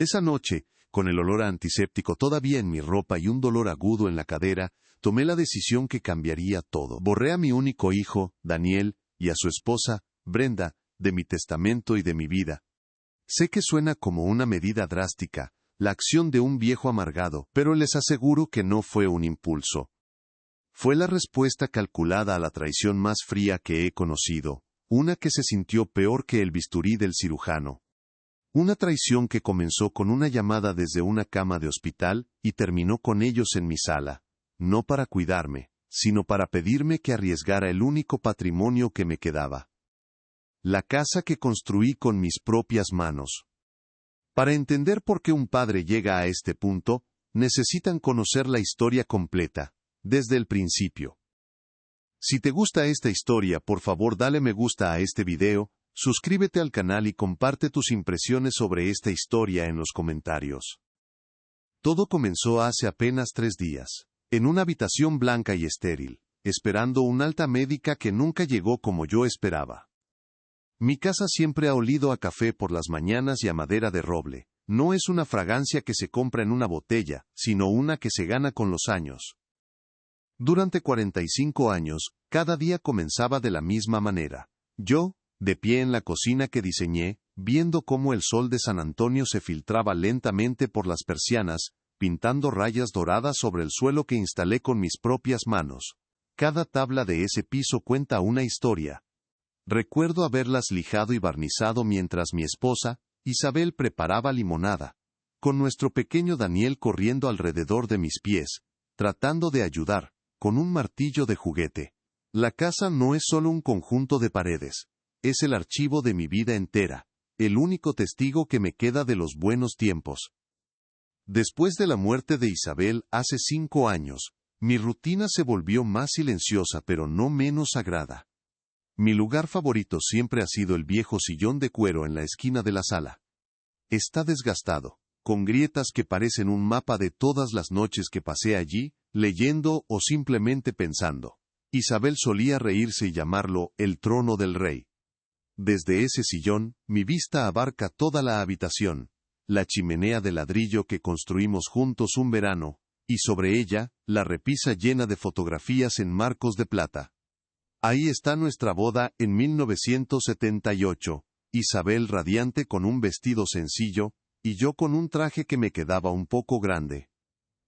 Esa noche, con el olor a antiséptico todavía en mi ropa y un dolor agudo en la cadera, tomé la decisión que cambiaría todo. Borré a mi único hijo, Daniel, y a su esposa, Brenda, de mi testamento y de mi vida. Sé que suena como una medida drástica, la acción de un viejo amargado, pero les aseguro que no fue un impulso. Fue la respuesta calculada a la traición más fría que he conocido, una que se sintió peor que el bisturí del cirujano. Una traición que comenzó con una llamada desde una cama de hospital y terminó con ellos en mi sala, no para cuidarme, sino para pedirme que arriesgara el único patrimonio que me quedaba. La casa que construí con mis propias manos. Para entender por qué un padre llega a este punto, necesitan conocer la historia completa, desde el principio. Si te gusta esta historia, por favor dale me gusta a este video, suscríbete al canal y comparte tus impresiones sobre esta historia en los comentarios. Todo comenzó hace apenas 3 días, en una habitación blanca y estéril, esperando una alta médica que nunca llegó como yo esperaba. Mi casa siempre ha olido a café por las mañanas y a madera de roble. No es una fragancia que se compra en una botella, sino una que se gana con los años. Durante 45 años, cada día comenzaba de la misma manera. Yo, de pie en la cocina que diseñé, viendo cómo el sol de San Antonio se filtraba lentamente por las persianas, pintando rayas doradas sobre el suelo que instalé con mis propias manos. Cada tabla de ese piso cuenta una historia. Recuerdo haberlas lijado y barnizado mientras mi esposa, Isabel, preparaba limonada, con nuestro pequeño Daniel corriendo alrededor de mis pies, tratando de ayudar, con un martillo de juguete. La casa no es solo un conjunto de paredes, es el archivo de mi vida entera, el único testigo que me queda de los buenos tiempos. Después de la muerte de Isabel hace 5 años, mi rutina se volvió más silenciosa pero no menos sagrada. Mi lugar favorito siempre ha sido el viejo sillón de cuero en la esquina de la sala. Está desgastado, con grietas que parecen un mapa de todas las noches que pasé allí, leyendo o simplemente pensando. Isabel solía reírse y llamarlo el trono del rey. Desde ese sillón, mi vista abarca toda la habitación, la chimenea de ladrillo que construimos juntos un verano, y sobre ella, la repisa llena de fotografías en marcos de plata. Ahí está nuestra boda en 1978, Isabel radiante con un vestido sencillo, y yo con un traje que me quedaba un poco grande.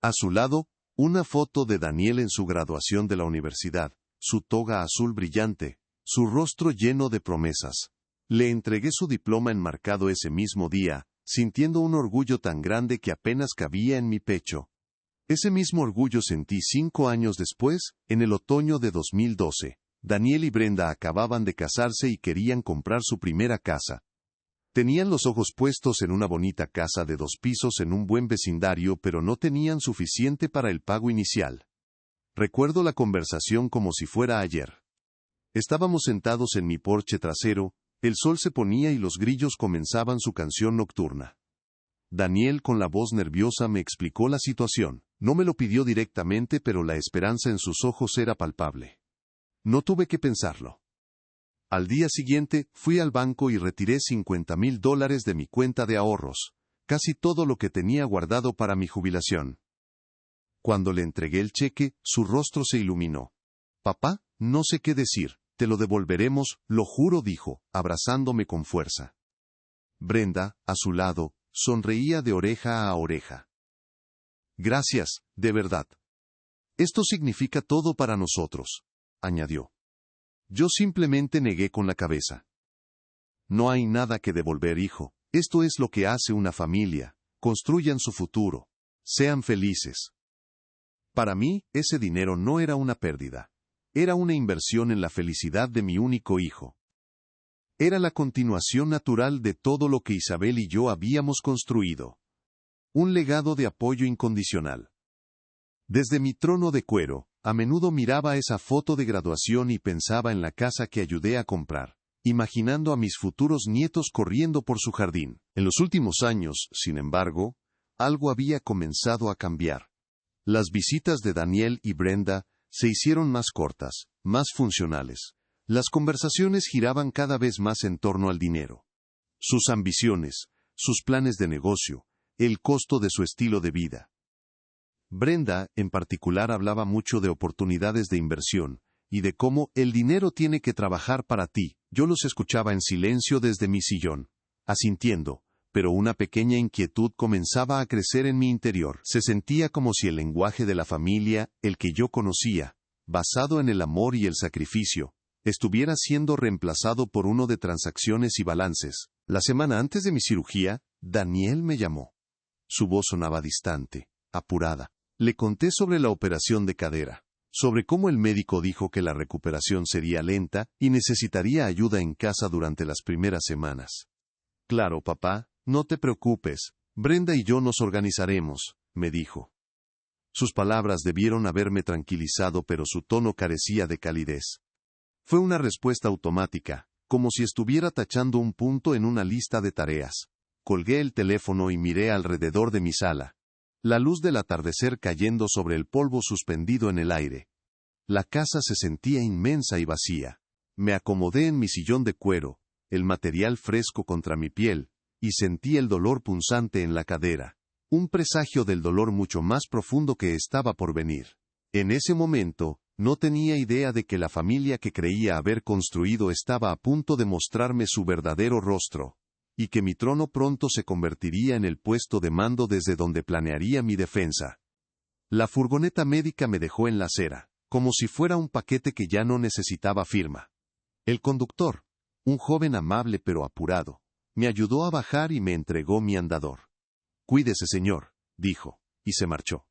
A su lado, una foto de Daniel en su graduación de la universidad, su toga azul brillante, su rostro lleno de promesas. Le entregué su diploma enmarcado ese mismo día, sintiendo un orgullo tan grande que apenas cabía en mi pecho. Ese mismo orgullo sentí 5 años después, en el otoño de 2012. Daniel y Brenda acababan de casarse y querían comprar su primera casa. Tenían los ojos puestos en una bonita casa de 2 pisos en un buen vecindario, pero no tenían suficiente para el pago inicial. Recuerdo la conversación como si fuera ayer. Estábamos sentados en mi porche trasero, el sol se ponía y los grillos comenzaban su canción nocturna. Daniel, con la voz nerviosa, me explicó la situación. No me lo pidió directamente, pero la esperanza en sus ojos era palpable. No tuve que pensarlo. Al día siguiente, fui al banco y retiré $50,000 de mi cuenta de ahorros, casi todo lo que tenía guardado para mi jubilación. Cuando le entregué el cheque, su rostro se iluminó. Papá, no sé qué decir, te lo devolveremos, lo juro, dijo, abrazándome con fuerza. Brenda, a su lado, sonreía de oreja a oreja. Gracias, de verdad. Esto significa todo para nosotros, añadió. Yo simplemente negué con la cabeza. No hay nada que devolver, hijo. Esto es lo que hace una familia. Construyan su futuro. Sean felices. Para mí, ese dinero no era una pérdida. Era una inversión en la felicidad de mi único hijo. Era la continuación natural de todo lo que Isabel y yo habíamos construido. Un legado de apoyo incondicional. Desde mi trono de cuero, a menudo miraba esa foto de graduación y pensaba en la casa que ayudé a comprar, imaginando a mis futuros nietos corriendo por su jardín. En los últimos años, sin embargo, algo había comenzado a cambiar. Las visitas de Daniel y Brenda se hicieron más cortas, más funcionales. Las conversaciones giraban cada vez más en torno al dinero. Sus ambiciones, sus planes de negocio, el costo de su estilo de vida. Brenda, en particular, hablaba mucho de oportunidades de inversión, y de cómo el dinero tiene que trabajar para ti. Yo los escuchaba en silencio desde mi sillón, asintiendo, pero una pequeña inquietud comenzaba a crecer en mi interior. Se sentía como si el lenguaje de la familia, el que yo conocía, basado en el amor y el sacrificio, estuviera siendo reemplazado por uno de transacciones y balances. La semana antes de mi cirugía, Daniel me llamó. Su voz sonaba distante, apurada. Le conté sobre la operación de cadera, sobre cómo el médico dijo que la recuperación sería lenta y necesitaría ayuda en casa durante las primeras semanas. Claro, papá, no te preocupes, Brenda y yo nos organizaremos, me dijo. Sus palabras debieron haberme tranquilizado, pero su tono carecía de calidez. Fue una respuesta automática, como si estuviera tachando un punto en una lista de tareas. Colgué el teléfono y miré alrededor de mi sala. La luz del atardecer cayendo sobre el polvo suspendido en el aire. La casa se sentía inmensa y vacía. Me acomodé en mi sillón de cuero, el material fresco contra mi piel, y sentí el dolor punzante en la cadera. Un presagio del dolor mucho más profundo que estaba por venir. En ese momento, no tenía idea de que la familia que creía haber construido estaba a punto de mostrarme su verdadero rostro, y que mi trono pronto se convertiría en el puesto de mando desde donde planearía mi defensa. La furgoneta médica me dejó en la acera, como si fuera un paquete que ya no necesitaba firma. El conductor, un joven amable pero apurado, me ayudó a bajar y me entregó mi andador. «Cuídese, señor», dijo, y se marchó.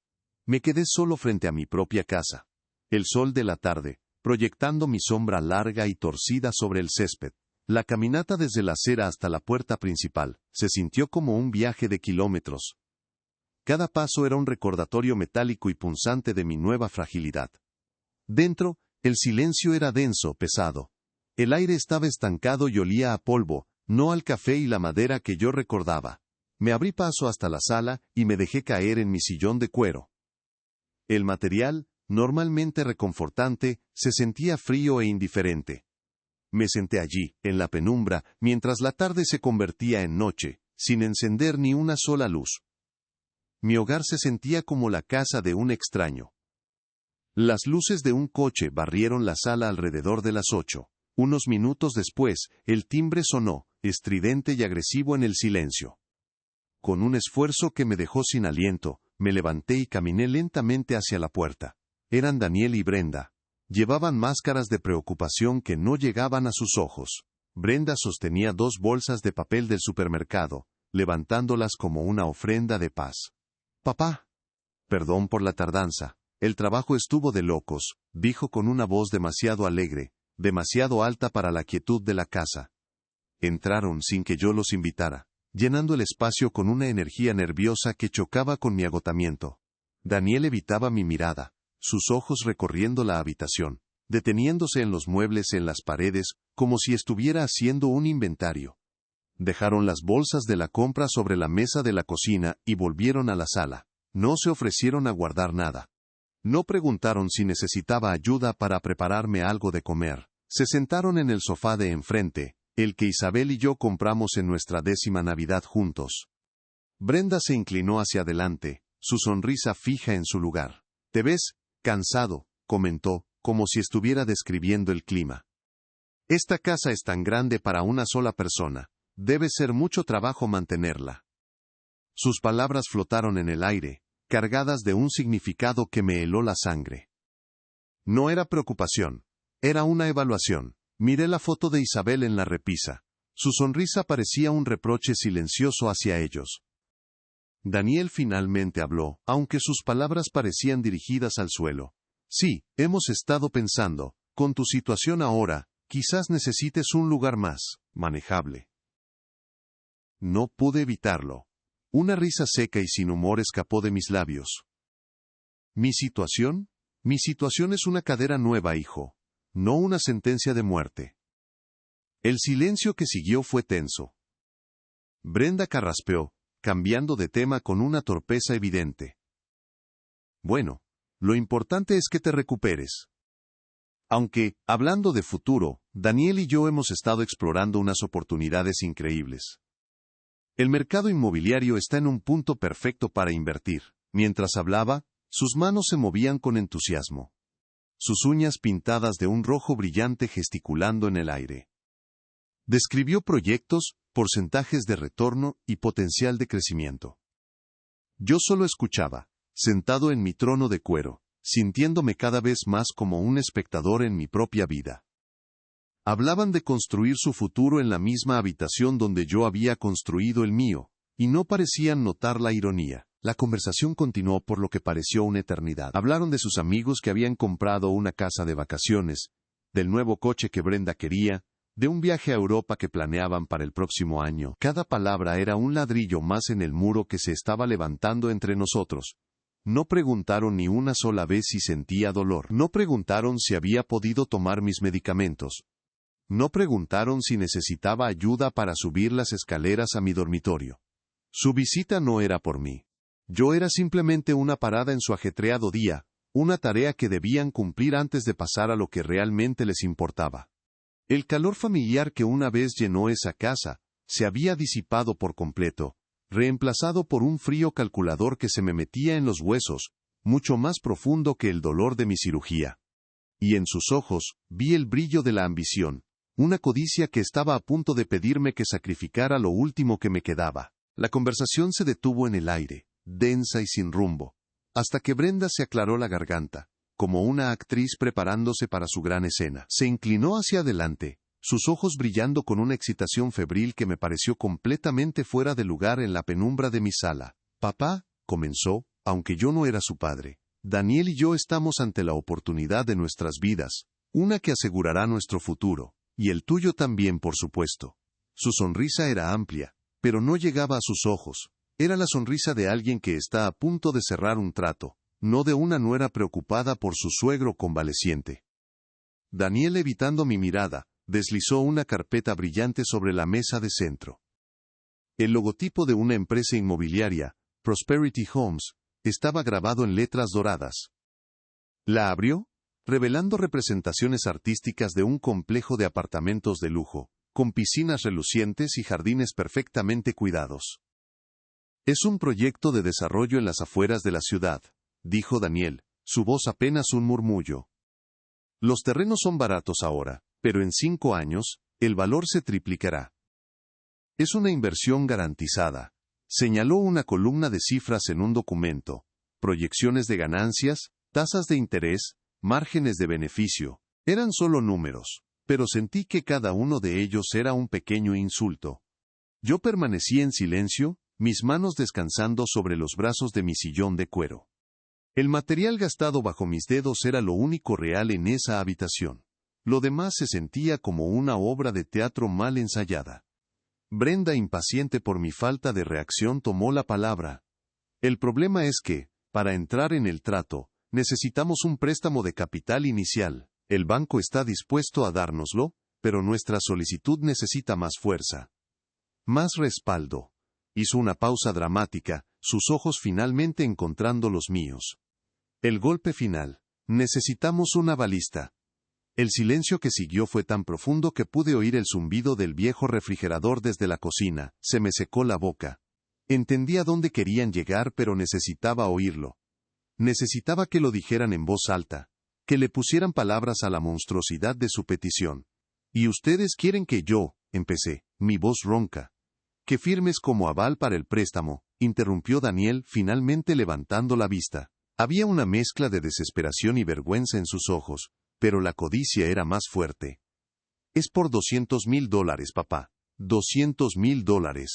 Me quedé solo frente a mi propia casa. El sol de la tarde, proyectando mi sombra larga y torcida sobre el césped. La caminata desde la acera hasta la puerta principal se sintió como un viaje de kilómetros. Cada paso era un recordatorio metálico y punzante de mi nueva fragilidad. Dentro, el silencio era denso, pesado. El aire estaba estancado y olía a polvo, no al café y la madera que yo recordaba. Me abrí paso hasta la sala y me dejé caer en mi sillón de cuero. El material, normalmente reconfortante, se sentía frío e indiferente. Me senté allí, en la penumbra, mientras la tarde se convertía en noche, sin encender ni una sola luz. Mi hogar se sentía como la casa de un extraño. Las luces de un coche barrieron la sala alrededor de las 8. Unos minutos después, el timbre sonó, estridente y agresivo en el silencio. Con un esfuerzo que me dejó sin aliento, me levanté y caminé lentamente hacia la puerta. Eran Daniel y Brenda. Llevaban máscaras de preocupación que no llegaban a sus ojos. Brenda sostenía 2 bolsas de papel del supermercado, levantándolas como una ofrenda de paz. «Papá». «Perdón por la tardanza. El trabajo estuvo de locos», dijo con una voz demasiado alegre, demasiado alta para la quietud de la casa. Entraron sin que yo los invitara, llenando el espacio con una energía nerviosa que chocaba con mi agotamiento. Daniel evitaba mi mirada, sus ojos recorriendo la habitación, deteniéndose en los muebles, en las paredes, como si estuviera haciendo un inventario. Dejaron las bolsas de la compra sobre la mesa de la cocina y volvieron a la sala. No se ofrecieron a guardar nada. No preguntaron si necesitaba ayuda para prepararme algo de comer. Se sentaron en el sofá de enfrente, el que Isabel y yo compramos en nuestra 10ª Navidad juntos. Brenda se inclinó hacia adelante, su sonrisa fija en su lugar. «Te ves cansado», comentó, como si estuviera describiendo el clima. «Esta casa es tan grande para una sola persona. Debe ser mucho trabajo mantenerla». Sus palabras flotaron en el aire, cargadas de un significado que me heló la sangre. No era preocupación, era una evaluación. Miré la foto de Isabel en la repisa. Su sonrisa parecía un reproche silencioso hacia ellos. Daniel finalmente habló, aunque sus palabras parecían dirigidas al suelo. «Sí, hemos estado pensando, con tu situación ahora, quizás necesites un lugar más manejable». No pude evitarlo. Una risa seca y sin humor escapó de mis labios. ¿Mi situación? Mi situación es una cadera nueva, hijo, no una sentencia de muerte. El silencio que siguió fue tenso. Brenda carraspeó, cambiando de tema con una torpeza evidente. «Bueno, lo importante es que te recuperes». Aunque, hablando de futuro, Daniel y yo hemos estado explorando unas oportunidades increíbles. El mercado inmobiliario está en un punto perfecto para invertir. Mientras hablaba, sus manos se movían con entusiasmo. Sus uñas pintadas de un rojo brillante gesticulando en el aire. Describió proyectos, porcentajes de retorno y potencial de crecimiento. Yo solo escuchaba, sentado en mi trono de cuero, sintiéndome cada vez más como un espectador en mi propia vida. Hablaban de construir su futuro en la misma habitación donde yo había construido el mío, y no parecían notar la ironía. La conversación continuó por lo que pareció una eternidad. Hablaron de sus amigos que habían comprado una casa de vacaciones, del nuevo coche que Brenda quería, de un viaje a Europa que planeaban para el próximo año. Cada palabra era un ladrillo más en el muro que se estaba levantando entre nosotros. No preguntaron ni una sola vez si sentía dolor. No preguntaron si había podido tomar mis medicamentos. No preguntaron si necesitaba ayuda para subir las escaleras a mi dormitorio. Su visita no era por mí. Yo era simplemente una parada en su ajetreado día, una tarea que debían cumplir antes de pasar a lo que realmente les importaba. El calor familiar que una vez llenó esa casa, se había disipado por completo, reemplazado por un frío calculador que se me metía en los huesos, mucho más profundo que el dolor de mi cirugía. Y en sus ojos, vi el brillo de la ambición, una codicia que estaba a punto de pedirme que sacrificara lo último que me quedaba. La conversación se detuvo en el aire, densa y sin rumbo, hasta que Brenda se aclaró la garganta, como una actriz preparándose para su gran escena. Se inclinó hacia adelante, sus ojos brillando con una excitación febril que me pareció completamente fuera de lugar en la penumbra de mi sala. Papá, comenzó, aunque yo no era su padre, Daniel y yo estamos ante la oportunidad de nuestras vidas, una que asegurará nuestro futuro, y el tuyo también, por supuesto. Su sonrisa era amplia, pero no llegaba a sus ojos. Era la sonrisa de alguien que está a punto de cerrar un trato, no de una nuera preocupada por su suegro convaleciente. Daniel, evitando mi mirada, deslizó una carpeta brillante sobre la mesa de centro. El logotipo de una empresa inmobiliaria, Prosperity Homes, estaba grabado en letras doradas. La abrió, revelando representaciones artísticas de un complejo de apartamentos de lujo, con piscinas relucientes y jardines perfectamente cuidados. Es un proyecto de desarrollo en las afueras de la ciudad, dijo Daniel, su voz apenas un murmullo. Los terrenos son baratos ahora, pero en 5 años, el valor se triplicará. Es una inversión garantizada. Señaló una columna de cifras en un documento, proyecciones de ganancias, tasas de interés, márgenes de beneficio. Eran solo números, pero sentí que cada uno de ellos era un pequeño insulto. Yo permanecí en silencio, mis manos descansando sobre los brazos de mi sillón de cuero. El material gastado bajo mis dedos era lo único real en esa habitación. Lo demás se sentía como una obra de teatro mal ensayada. Brenda, impaciente por mi falta de reacción, tomó la palabra. El problema es que, para entrar en el trato, necesitamos un préstamo de capital inicial. El banco está dispuesto a dárnoslo, pero nuestra solicitud necesita más fuerza. Más respaldo. Hizo una pausa dramática, sus ojos finalmente encontrando los míos. El golpe final. Necesitamos una balista. El silencio que siguió fue tan profundo que pude oír el zumbido del viejo refrigerador desde la cocina. Se me secó la boca. Entendía dónde querían llegar, pero necesitaba oírlo. Necesitaba que lo dijeran en voz alta, que le pusieran palabras a la monstruosidad de su petición. Y ustedes quieren que yo, empecé, mi voz ronca. Que firmes como aval para el préstamo, interrumpió Daniel, finalmente levantando la vista. Había una mezcla de desesperación y vergüenza en sus ojos, pero la codicia era más fuerte. Es por $200,000, papá. $200,000.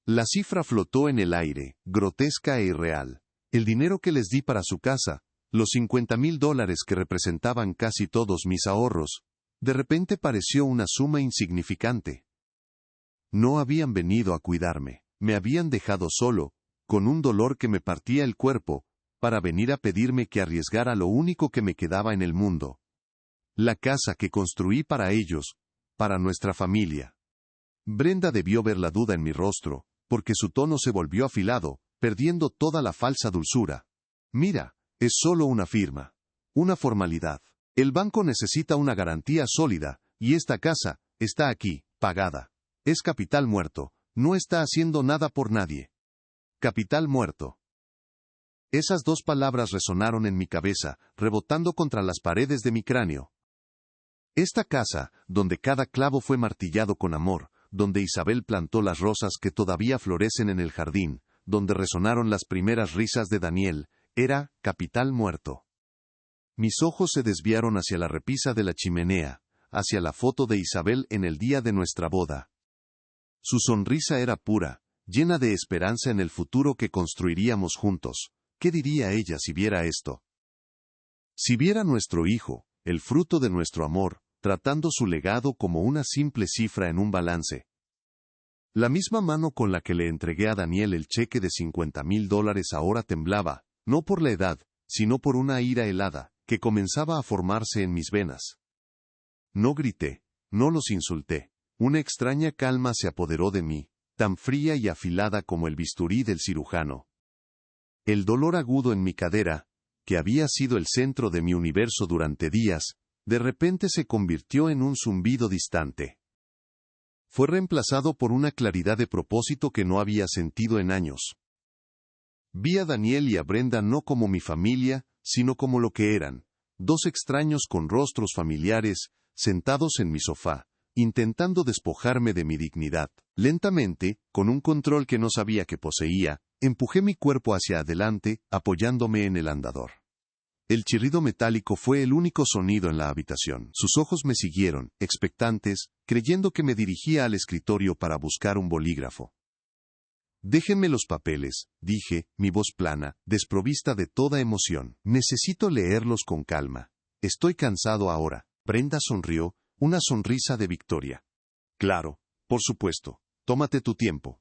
La cifra flotó en el aire, grotesca e irreal. El dinero que les di para su casa, los $50,000 que representaban casi todos mis ahorros, de repente pareció una suma insignificante. No habían venido a cuidarme, me habían dejado solo, con un dolor que me partía el cuerpo, para venir a pedirme que arriesgara lo único que me quedaba en el mundo. La casa que construí para ellos, para nuestra familia. Brenda debió ver la duda en mi rostro, porque su tono se volvió afilado, perdiendo toda la falsa dulzura. Mira, es solo una firma. Una formalidad. El banco necesita una garantía sólida, y esta casa, está aquí, pagada. Es capital muerto, No está haciendo nada por nadie. Capital muerto. Esas dos palabras resonaron en mi cabeza, rebotando contra las paredes de mi cráneo. Esta casa, donde cada clavo fue martillado con amor, donde Isabel plantó las rosas que todavía florecen en el jardín, donde resonaron las primeras risas de Daniel, era capital muerto. Mis ojos se desviaron hacia la repisa de la chimenea, hacia la foto de Isabel en el día de nuestra boda. Su sonrisa era pura, llena de esperanza en el futuro que construiríamos juntos. ¿Qué diría ella si viera esto? Si viera nuestro hijo, el fruto de nuestro amor, tratando su legado como una simple cifra en un balance. La misma mano con la que le entregué a Daniel el cheque de $50,000 ahora temblaba, no por la edad, sino por una ira helada, que comenzaba a formarse en mis venas. No grité, no los insulté. Una extraña calma se apoderó de mí, tan fría y afilada como el bisturí del cirujano. El dolor agudo en mi cadera, que había sido el centro de mi universo durante días, de repente se convirtió en un zumbido distante. Fue reemplazado por una claridad de propósito que no había sentido en años. Vi a Daniel y a Brenda no como mi familia, sino como lo que eran, dos extraños con rostros familiares, sentados en mi sofá, intentando despojarme de mi dignidad. Lentamente, con un control que no sabía que poseía, empujé mi cuerpo hacia adelante, apoyándome en el andador. El chirrido metálico fue el único sonido en la habitación. Sus ojos me siguieron, expectantes, creyendo que me dirigía al escritorio para buscar un bolígrafo. Déjenme los papeles, dije, mi voz plana, desprovista de toda emoción. Necesito leerlos con calma. Estoy cansado ahora. Brenda sonrió, una sonrisa de victoria. Claro, por supuesto, tómate tu tiempo.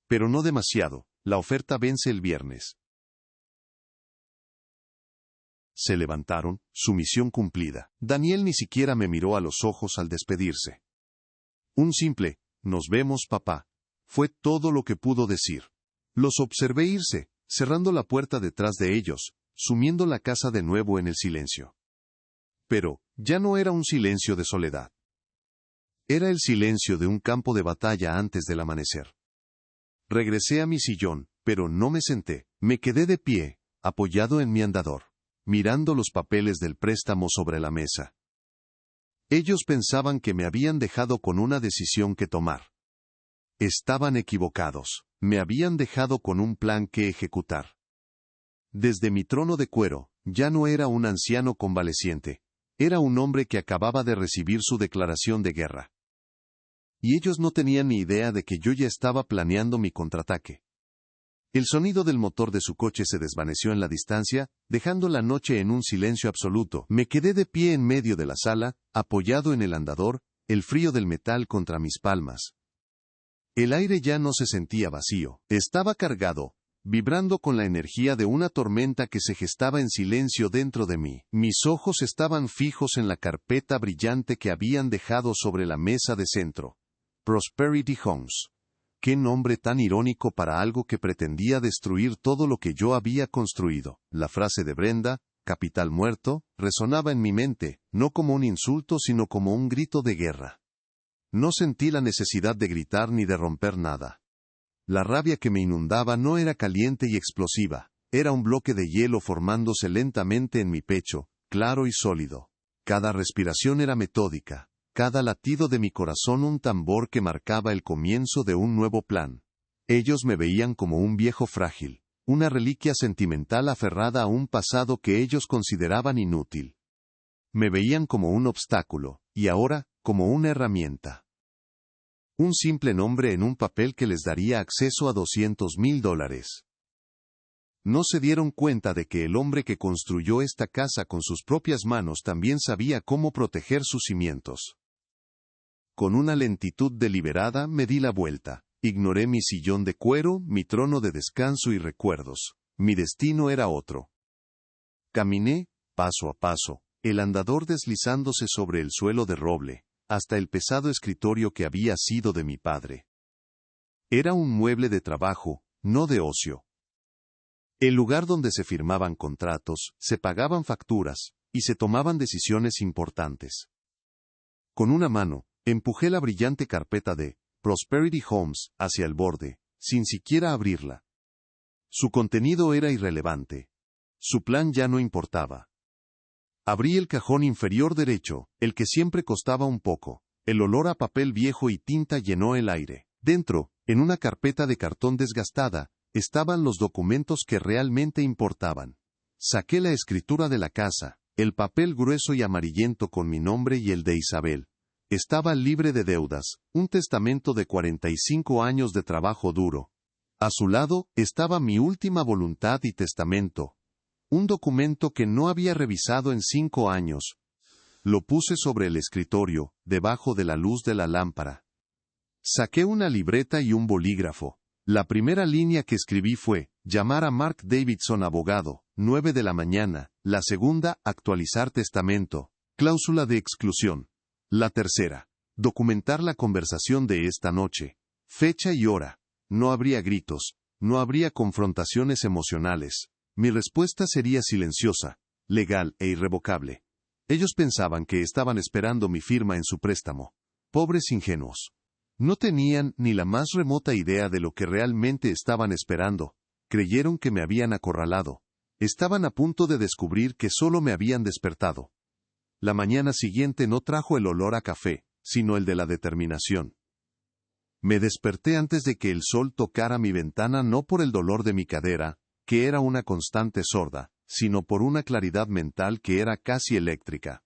Pero no demasiado, la oferta vence el viernes. Se levantaron, su misión cumplida. Daniel ni siquiera me miró a los ojos al despedirse. Un simple, nos vemos, papá, fue todo lo que pudo decir. Los observé irse, cerrando la puerta detrás de ellos, sumiendo la casa de nuevo en el silencio. Pero, ya no era un silencio de soledad. Era el silencio de un campo de batalla antes del amanecer. Regresé a mi sillón, pero no me senté, me quedé de pie, apoyado en mi andador, mirando los papeles del préstamo sobre la mesa. Ellos pensaban que me habían dejado con una decisión que tomar. Estaban equivocados, me habían dejado con un plan que ejecutar. Desde mi trono de cuero, ya no era un anciano convaleciente, era un hombre que acababa de recibir su declaración de guerra. Y ellos no tenían ni idea de que yo ya estaba planeando mi contraataque. El sonido del motor de su coche se desvaneció en la distancia, dejando la noche en un silencio absoluto. Me quedé de pie en medio de la sala, apoyado en el andador, el frío del metal contra mis palmas. El aire ya no se sentía vacío, estaba cargado, vibrando con la energía de una tormenta que se gestaba en silencio dentro de mí. Mis ojos estaban fijos en la carpeta brillante que habían dejado sobre la mesa de centro. Prosperity Homes. Qué nombre tan irónico para algo que pretendía destruir todo lo que yo había construido. La frase de Brenda, capital muerto, resonaba en mi mente, no como un insulto sino como un grito de guerra. No sentí la necesidad de gritar ni de romper nada. La rabia que me inundaba no era caliente y explosiva, era un bloque de hielo formándose lentamente en mi pecho, claro y sólido. Cada respiración era metódica, cada latido de mi corazón un tambor que marcaba el comienzo de un nuevo plan. Ellos me veían como un viejo frágil, una reliquia sentimental aferrada a un pasado que ellos consideraban inútil. Me veían como un obstáculo, y ahora, como una herramienta. Un simple nombre en un papel que les daría acceso a $200,000. No se dieron cuenta de que el hombre que construyó esta casa con sus propias manos también sabía cómo proteger sus cimientos. Con una lentitud deliberada me di la vuelta, ignoré mi sillón de cuero, mi trono de descanso y recuerdos. Mi destino era otro. Caminé, paso a paso, el andador deslizándose sobre el suelo de roble, hasta el pesado escritorio que había sido de mi padre. Era un mueble de trabajo, no de ocio. El lugar donde se firmaban contratos, se pagaban facturas, y se tomaban decisiones importantes. Con una mano, empujé la brillante carpeta de Prosperity Homes, hacia el borde, sin siquiera abrirla. Su contenido era irrelevante. Su plan ya no importaba. Abrí el cajón inferior derecho, el que siempre costaba un poco. El olor a papel viejo y tinta llenó el aire. Dentro, en una carpeta de cartón desgastada, estaban los documentos que realmente importaban. Saqué la escritura de la casa, el papel grueso y amarillento con mi nombre y el de Isabel. Estaba libre de deudas, un testamento de 45 años de trabajo duro. A su lado estaba mi última voluntad y testamento. Un documento que no había revisado en 5 años. Lo puse sobre el escritorio, debajo de la luz de la lámpara. Saqué una libreta y un bolígrafo. La primera línea que escribí fue, llamar a Mark Davidson abogado, 9 de la mañana. La segunda, actualizar testamento. Cláusula de exclusión. La tercera, documentar la conversación de esta noche. Fecha y hora. No habría gritos, no habría confrontaciones emocionales. Mi respuesta sería silenciosa, legal e irrevocable. Ellos pensaban que estaban esperando mi firma en su préstamo. Pobres ingenuos. No tenían ni la más remota idea de lo que realmente estaban esperando. Creyeron que me habían acorralado. Estaban a punto de descubrir que solo me habían despertado. La mañana siguiente no trajo el olor a café, sino el de la determinación. Me desperté antes de que el sol tocara mi ventana, no por el dolor de mi cadera, que era una constante sorda, sino por una claridad mental que era casi eléctrica.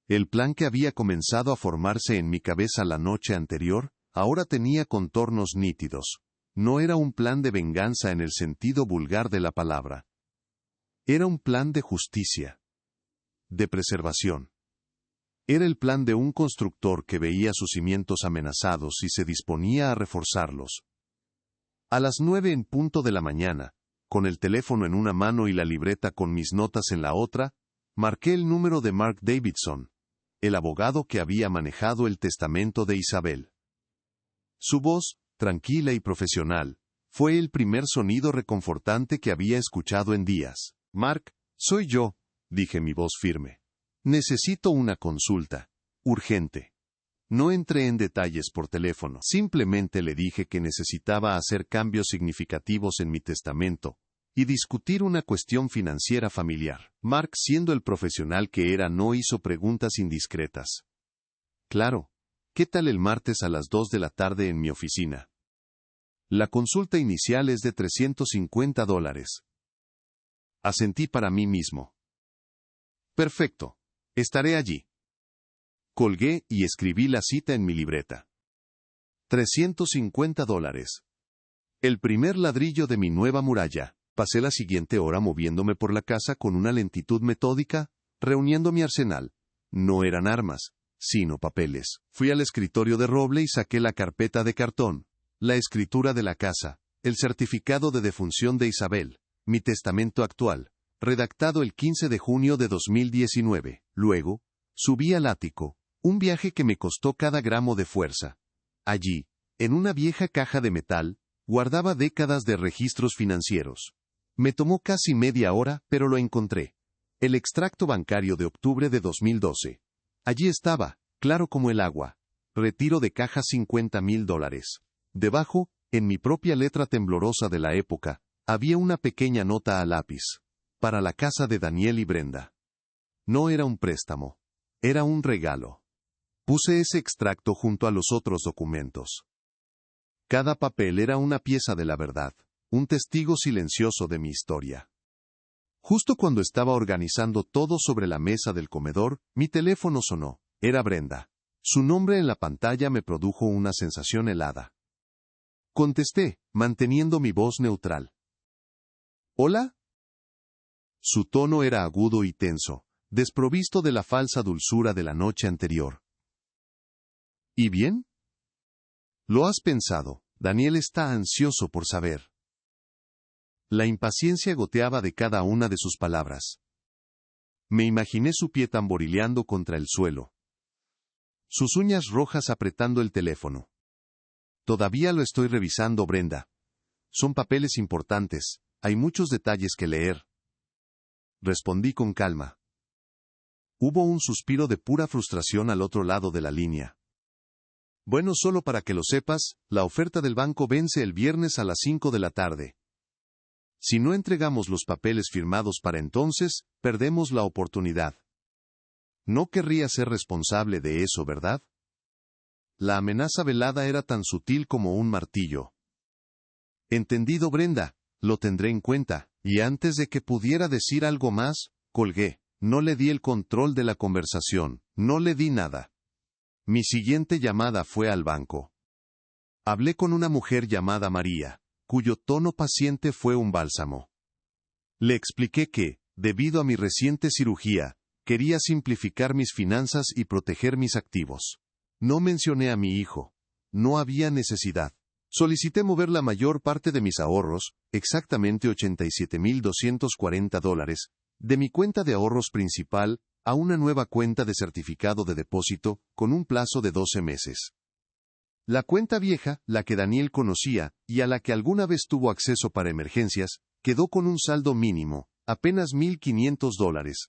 El plan que había comenzado a formarse en mi cabeza la noche anterior, ahora tenía contornos nítidos. No era un plan de venganza en el sentido vulgar de la palabra. Era un plan de justicia. De preservación. Era el plan de un constructor que veía sus cimientos amenazados y se disponía a reforzarlos. A las 9 en punto de la mañana, con el teléfono en una mano y la libreta con mis notas en la otra, marqué el número de Mark Davidson, el abogado que había manejado el testamento de Isabel. Su voz, tranquila y profesional, fue el primer sonido reconfortante que había escuchado en días. Mark, soy yo, dije mi voz firme. Necesito una consulta. Urgente. No entré en detalles por teléfono. Simplemente le dije que necesitaba hacer cambios significativos en mi testamento y discutir una cuestión financiera familiar. Mark, siendo el profesional que era, no hizo preguntas indiscretas. Claro. ¿Qué tal el martes a las 2 de la tarde en mi oficina? La consulta inicial es de $350. Asentí para mí mismo. Perfecto. Estaré allí. Colgué y escribí la cita en mi libreta. $350. El primer ladrillo de mi nueva muralla. Pasé la siguiente hora moviéndome por la casa con una lentitud metódica, reuniendo mi arsenal. No eran armas, sino papeles. Fui al escritorio de roble y saqué la carpeta de cartón, la escritura de la casa, el certificado de defunción de Isabel, mi testamento actual, redactado el 15 de junio de 2019. Luego, subí al ático, un viaje que me costó cada gramo de fuerza. Allí, en una vieja caja de metal, guardaba décadas de registros financieros. Me tomó casi media hora, pero lo encontré. El extracto bancario de octubre de 2012. Allí estaba, claro como el agua. Retiro de caja $50,000. Debajo, en mi propia letra temblorosa de la época, había una pequeña nota a lápiz. Para la casa de Daniel y Brenda. No era un préstamo. Era un regalo. Puse ese extracto junto a los otros documentos. Cada papel era una pieza de la verdad, un testigo silencioso de mi historia. Justo cuando estaba organizando todo sobre la mesa del comedor, mi teléfono sonó. Era Brenda. Su nombre en la pantalla me produjo una sensación helada. Contesté, manteniendo mi voz neutral. ¿Hola? Su tono era agudo y tenso, desprovisto de la falsa dulzura de la noche anterior. ¿Y bien? ¿Lo has pensado? Daniel está ansioso por saber. La impaciencia goteaba de cada una de sus palabras. Me imaginé su pie tamborileando contra el suelo. Sus uñas rojas apretando el teléfono. Todavía lo estoy revisando, Brenda. Son papeles importantes, hay muchos detalles que leer. Respondí con calma. Hubo un suspiro de pura frustración al otro lado de la línea. Bueno, solo para que lo sepas, la oferta del banco vence el viernes a las 5 de la tarde. Si no entregamos los papeles firmados para entonces, perdemos la oportunidad. No querría ser responsable de eso, ¿verdad? La amenaza velada era tan sutil como un martillo. Entendido, Brenda, lo tendré en cuenta, y antes de que pudiera decir algo más, colgué. No le di el control de la conversación, no le di nada. Mi siguiente llamada fue al banco. Hablé con una mujer llamada María, cuyo tono paciente fue un bálsamo. Le expliqué que, debido a mi reciente cirugía, quería simplificar mis finanzas y proteger mis activos. No mencioné a mi hijo. No había necesidad. Solicité mover la mayor parte de mis ahorros, exactamente $87,240, de mi cuenta de ahorros principal a una nueva cuenta de certificado de depósito con un plazo de 12 meses. La cuenta vieja, la que Daniel conocía y a la que alguna vez tuvo acceso para emergencias, quedó con un saldo mínimo, apenas $1,500.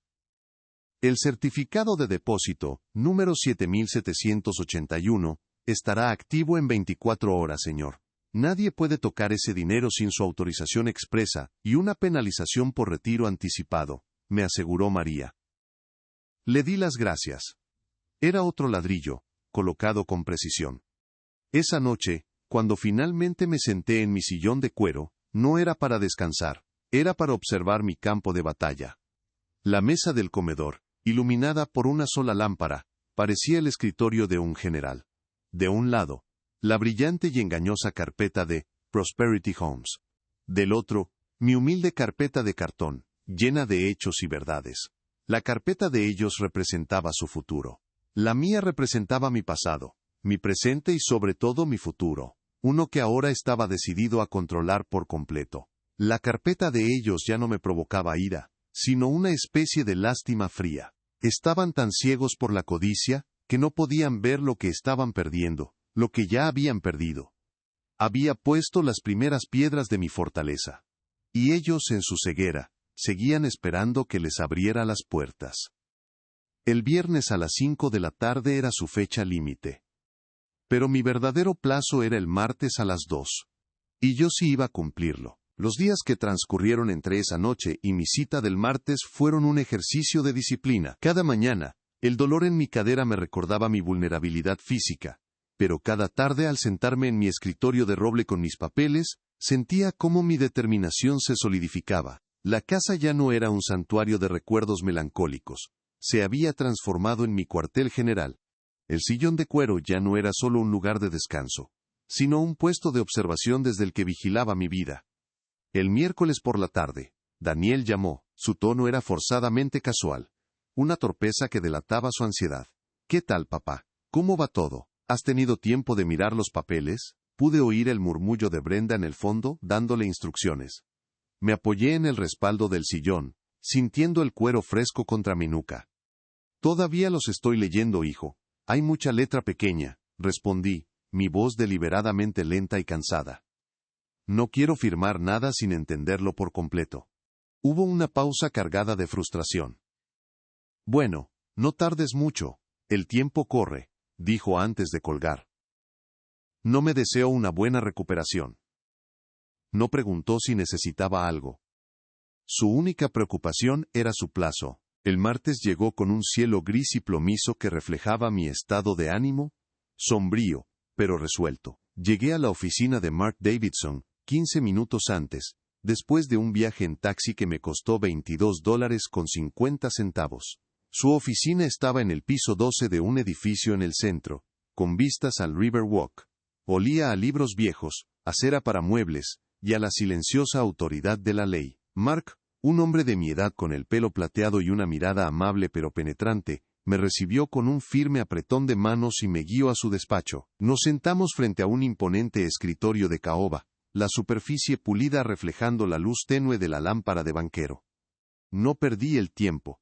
El certificado de depósito, número 7781, estará activo en 24 horas, señor. Nadie puede tocar ese dinero sin su autorización expresa y una penalización por retiro anticipado, me aseguró María. Le di las gracias. Era otro ladrillo, colocado con precisión. Esa noche, cuando finalmente me senté en mi sillón de cuero, no era para descansar, era para observar mi campo de batalla. La mesa del comedor, iluminada por una sola lámpara, parecía el escritorio de un general. De un lado, la brillante y engañosa carpeta de Prosperity Homes. Del otro, mi humilde carpeta de cartón, llena de hechos y verdades. La carpeta de ellos representaba su futuro. La mía representaba mi pasado, mi presente y sobre todo mi futuro, uno que ahora estaba decidido a controlar por completo. La carpeta de ellos ya no me provocaba ira, sino una especie de lástima fría. Estaban tan ciegos por la codicia, que no podían ver lo que estaban perdiendo, lo que ya habían perdido. Había puesto las primeras piedras de mi fortaleza. Y ellos, en su ceguera, seguían esperando que les abriera las puertas. El viernes a las 5 de la tarde era su fecha límite. Pero mi verdadero plazo era el martes a las 2. Y yo sí iba a cumplirlo. Los días que transcurrieron entre esa noche y mi cita del martes fueron un ejercicio de disciplina. Cada mañana, el dolor en mi cadera me recordaba mi vulnerabilidad física, pero cada tarde al sentarme en mi escritorio de roble con mis papeles, sentía cómo mi determinación se solidificaba. La casa ya no era un santuario de recuerdos melancólicos, se había transformado en mi cuartel general. El sillón de cuero ya no era solo un lugar de descanso, sino un puesto de observación desde el que vigilaba mi vida. El miércoles por la tarde, Daniel llamó, su tono era forzadamente casual, una torpeza que delataba su ansiedad. ¿Qué tal, papá? ¿Cómo va todo? ¿Has tenido tiempo de mirar los papeles? Pude oír el murmullo de Brenda en el fondo, dándole instrucciones. Me apoyé en el respaldo del sillón, sintiendo el cuero fresco contra mi nuca. Todavía los estoy leyendo, hijo. Hay mucha letra pequeña, respondí, mi voz deliberadamente lenta y cansada. No quiero firmar nada sin entenderlo por completo. Hubo una pausa cargada de frustración. Bueno, no tardes mucho, el tiempo corre, dijo antes de colgar. No me deseo una buena recuperación. No preguntó si necesitaba algo. Su única preocupación era su plazo. El martes llegó con un cielo gris y plomizo que reflejaba mi estado de ánimo, sombrío, pero resuelto. Llegué a la oficina de Mark Davidson, 15 minutos antes, después de un viaje en taxi que me costó $22.50. Su oficina estaba en el piso 12 de un edificio en el centro, con vistas al Riverwalk. Olía a libros viejos, a cera para muebles, y a la silenciosa autoridad de la ley. Mark, un hombre de mi edad con el pelo plateado y una mirada amable pero penetrante, me recibió con un firme apretón de manos y me guió a su despacho. Nos sentamos frente a un imponente escritorio de caoba, la superficie pulida reflejando la luz tenue de la lámpara de banquero. No perdí el tiempo.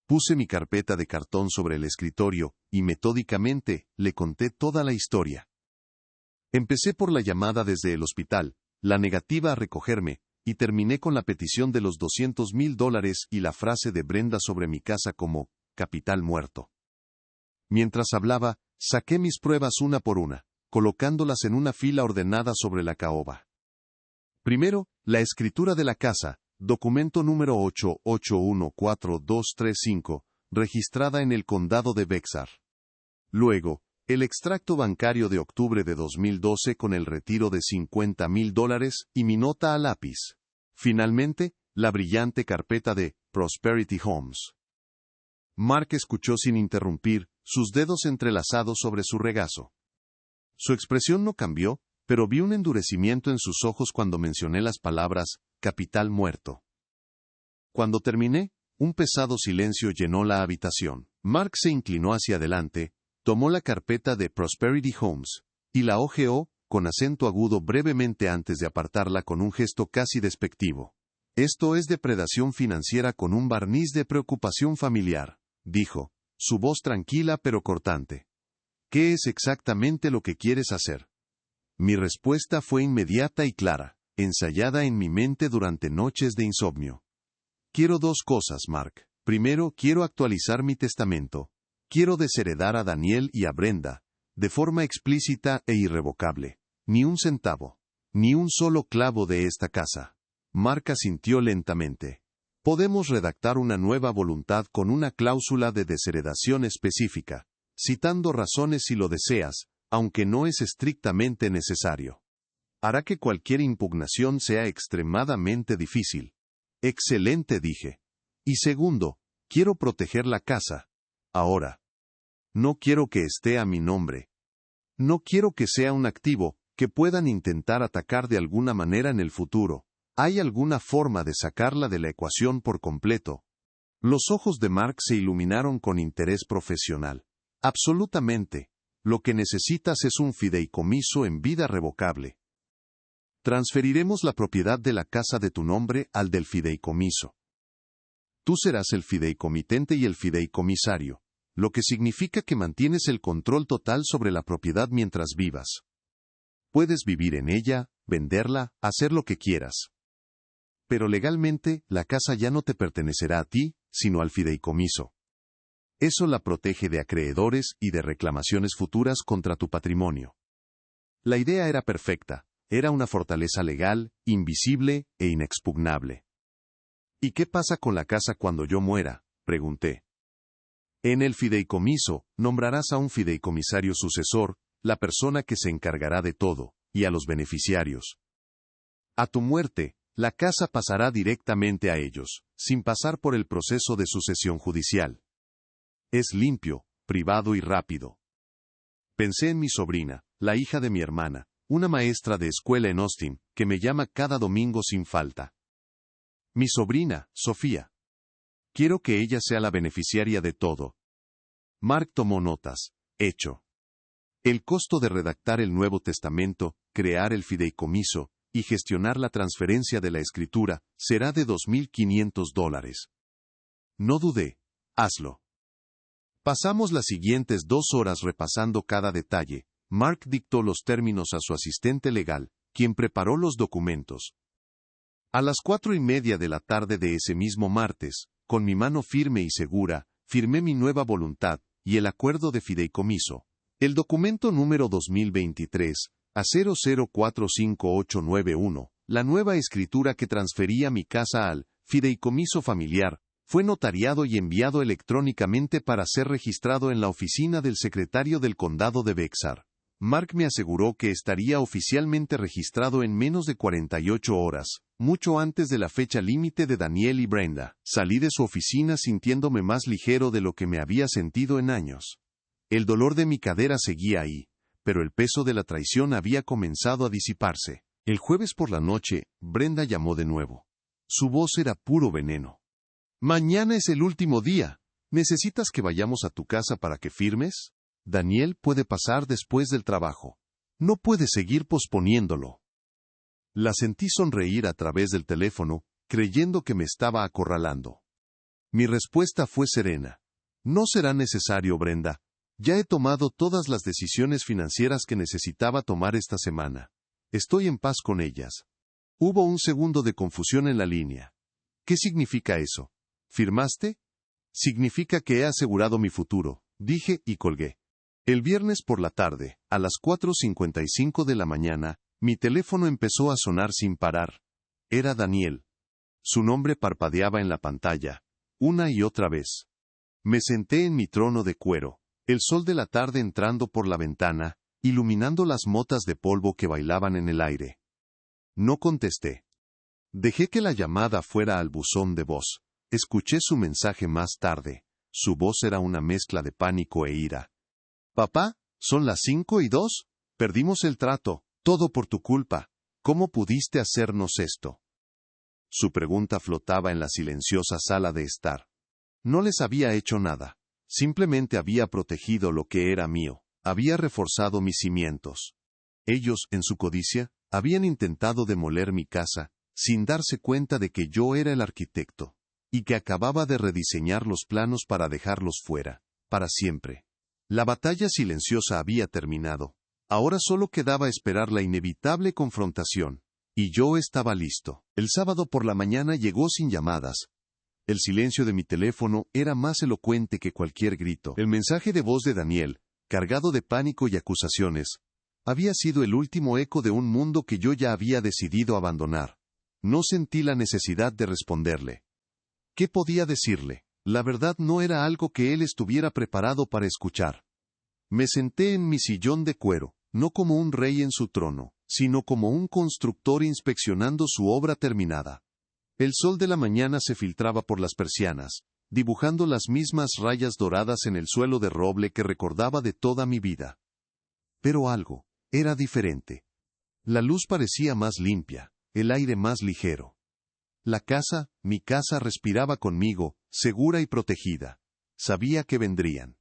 Puse mi carpeta de cartón sobre el escritorio, y metódicamente, le conté toda la historia. Empecé por la llamada desde el hospital, la negativa a recogerme, y terminé con la petición de los $200,000 y la frase de Brenda sobre mi casa como capital muerto. Mientras hablaba, Saqué mis pruebas una por una, colocándolas en una fila ordenada sobre la caoba. Primero, la escritura de la casa, documento número 8814235, registrada en el condado de Bexar. Luego, el extracto bancario de octubre de 2012 con el retiro de $50,000 y mi nota a lápiz. Finalmente, la brillante carpeta de Prosperity Homes. Mark escuchó sin interrumpir, sus dedos entrelazados sobre su regazo. Su expresión no cambió, pero vi un endurecimiento en sus ojos cuando mencioné las palabras capital muerto. Cuando terminé, un pesado silencio llenó la habitación. Mark se inclinó hacia adelante, tomó la carpeta de Prosperity Homes y la hojeó, con acento agudo brevemente antes de apartarla con un gesto casi despectivo. Esto es depredación financiera con un barniz de preocupación familiar, dijo, su voz tranquila pero cortante. ¿Qué es exactamente lo que quieres hacer? Mi respuesta fue inmediata y clara, ensayada en mi mente durante noches de insomnio. Quiero dos cosas, Mark. Primero, quiero actualizar mi testamento. Quiero desheredar a Daniel y a Brenda, de forma explícita e irrevocable. Ni un centavo, ni un solo clavo de esta casa. Mark asintió lentamente. Podemos redactar una nueva voluntad con una cláusula de desheredación específica, citando razones si lo deseas, aunque no es estrictamente necesario. Hará que cualquier impugnación sea extremadamente difícil. Excelente, dije. Y segundo, quiero proteger la casa. Ahora. No quiero que esté a mi nombre. No quiero que sea un activo que puedan intentar atacar de alguna manera en el futuro. ¿Hay alguna forma de sacarla de la ecuación por completo? Los ojos de Mark se iluminaron con interés profesional. Absolutamente. Lo que necesitas es un fideicomiso en vida revocable. Transferiremos la propiedad de la casa de tu nombre al del fideicomiso. Tú serás el fideicomitente y el fideicomisario, lo que significa que mantienes el control total sobre la propiedad mientras vivas. Puedes vivir en ella, venderla, hacer lo que quieras. Pero legalmente, la casa ya no te pertenecerá a ti, sino al fideicomiso. Eso la protege de acreedores y de reclamaciones futuras contra tu patrimonio. La idea era perfecta. Era una fortaleza legal, invisible e inexpugnable. ¿Y qué pasa con la casa cuando yo muera?, pregunté. En el fideicomiso, nombrarás a un fideicomisario sucesor, la persona que se encargará de todo, y a los beneficiarios. A tu muerte, la casa pasará directamente a ellos, sin pasar por el proceso de sucesión judicial. Es limpio, privado y rápido. Pensé en mi sobrina, la hija de mi hermana, una maestra de escuela en Austin, que me llama cada domingo sin falta. Mi sobrina, Sofía. Quiero que ella sea la beneficiaria de todo. Mark tomó notas. Hecho. El costo de redactar el Nuevo Testamento, crear el fideicomiso y gestionar la transferencia de la escritura será de $2,500. No dudé. Hazlo. Pasamos las siguientes 2 horas repasando cada detalle. Mark dictó los términos a su asistente legal, quien preparó los documentos. A las 4:30 de la tarde de ese mismo martes, con mi mano firme y segura, firmé mi nueva voluntad y el acuerdo de fideicomiso. El documento número 2023 a 00458891, la nueva escritura que transfería mi casa al fideicomiso familiar, fue notariado y enviado electrónicamente para ser registrado en la oficina del secretario del condado de Bexar. Mark me aseguró que estaría oficialmente registrado en menos de 48 horas, mucho antes de la fecha límite de Daniel y Brenda. Salí de su oficina sintiéndome más ligero de lo que me había sentido en años. El dolor de mi cadera seguía ahí, pero el peso de la traición había comenzado a disiparse. El jueves por la noche, Brenda llamó de nuevo. Su voz era puro veneno. Mañana es el último día. ¿Necesitas que vayamos a tu casa para que firmes? Daniel puede pasar después del trabajo. No puede seguir posponiéndolo. La sentí sonreír a través del teléfono, creyendo que me estaba acorralando. Mi respuesta fue serena. No será necesario, Brenda. Ya he tomado todas las decisiones financieras que necesitaba tomar esta semana. Estoy en paz con ellas. Hubo un segundo de confusión en la línea. ¿Qué significa eso? ¿Firmaste? Significa que he asegurado mi futuro, dije y colgué. El viernes por la tarde, a las 4:55 de la mañana, mi teléfono empezó a sonar sin parar. Era Daniel. Su nombre parpadeaba en la pantalla, una y otra vez. Me senté en mi trono de cuero, el sol de la tarde entrando por la ventana, iluminando las motas de polvo que bailaban en el aire. No contesté. Dejé que la llamada fuera al buzón de voz. Escuché su mensaje más tarde. Su voz era una mezcla de pánico e ira. Papá, son las 5:02. Perdimos el trato. Todo por tu culpa. ¿Cómo pudiste hacernos esto? Su pregunta flotaba en la silenciosa sala de estar. No les había hecho nada. Simplemente había protegido lo que era mío. Había reforzado mis cimientos. Ellos, en su codicia, habían intentado demoler mi casa, sin darse cuenta de que yo era el arquitecto, y que acababa de rediseñar los planos para dejarlos fuera, para siempre. La batalla silenciosa había terminado. Ahora solo quedaba esperar la inevitable confrontación. Y yo estaba listo. El sábado por la mañana llegó sin llamadas. El silencio de mi teléfono era más elocuente que cualquier grito. El mensaje de voz de Daniel, cargado de pánico y acusaciones, había sido el último eco de un mundo que yo ya había decidido abandonar. No sentí la necesidad de responderle. ¿Qué podía decirle? La verdad no era algo que él estuviera preparado para escuchar. Me senté en mi sillón de cuero, no como un rey en su trono, sino como un constructor inspeccionando su obra terminada. El sol de la mañana se filtraba por las persianas, dibujando las mismas rayas doradas en el suelo de roble que recordaba de toda mi vida. Pero algo era diferente. La luz parecía más limpia, el aire más ligero. La casa, mi casa respiraba conmigo, segura y protegida. Sabía que vendrían.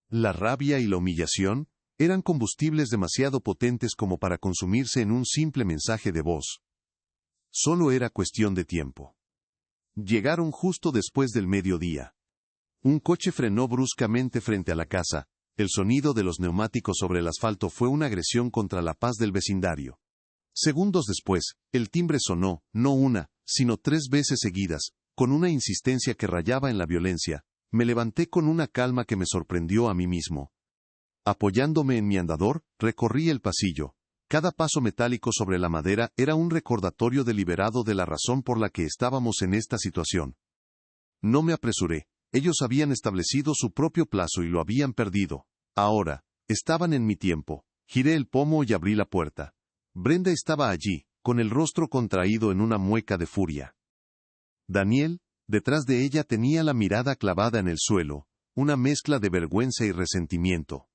La rabia y la humillación eran combustibles demasiado potentes como para consumirse en un simple mensaje de voz. Solo era cuestión de tiempo. Llegaron justo después del mediodía. Un coche frenó bruscamente frente a la casa. El sonido de los neumáticos sobre el asfalto fue una agresión contra la paz del vecindario. Segundos después, el timbre sonó, no una, sino 3 veces seguidas, con una insistencia que rayaba en la violencia. Me levanté con una calma que me sorprendió a mí mismo. Apoyándome en mi andador, recorrí el pasillo. Cada paso metálico sobre la madera era un recordatorio deliberado de la razón por la que estábamos en esta situación. No me apresuré. Ellos habían establecido su propio plazo y lo habían perdido. Ahora, estaban en mi tiempo. Giré el pomo y abrí la puerta. Brenda estaba allí, con el rostro contraído en una mueca de furia. Daniel, detrás de ella, tenía la mirada clavada en el suelo, una mezcla de vergüenza y resentimiento.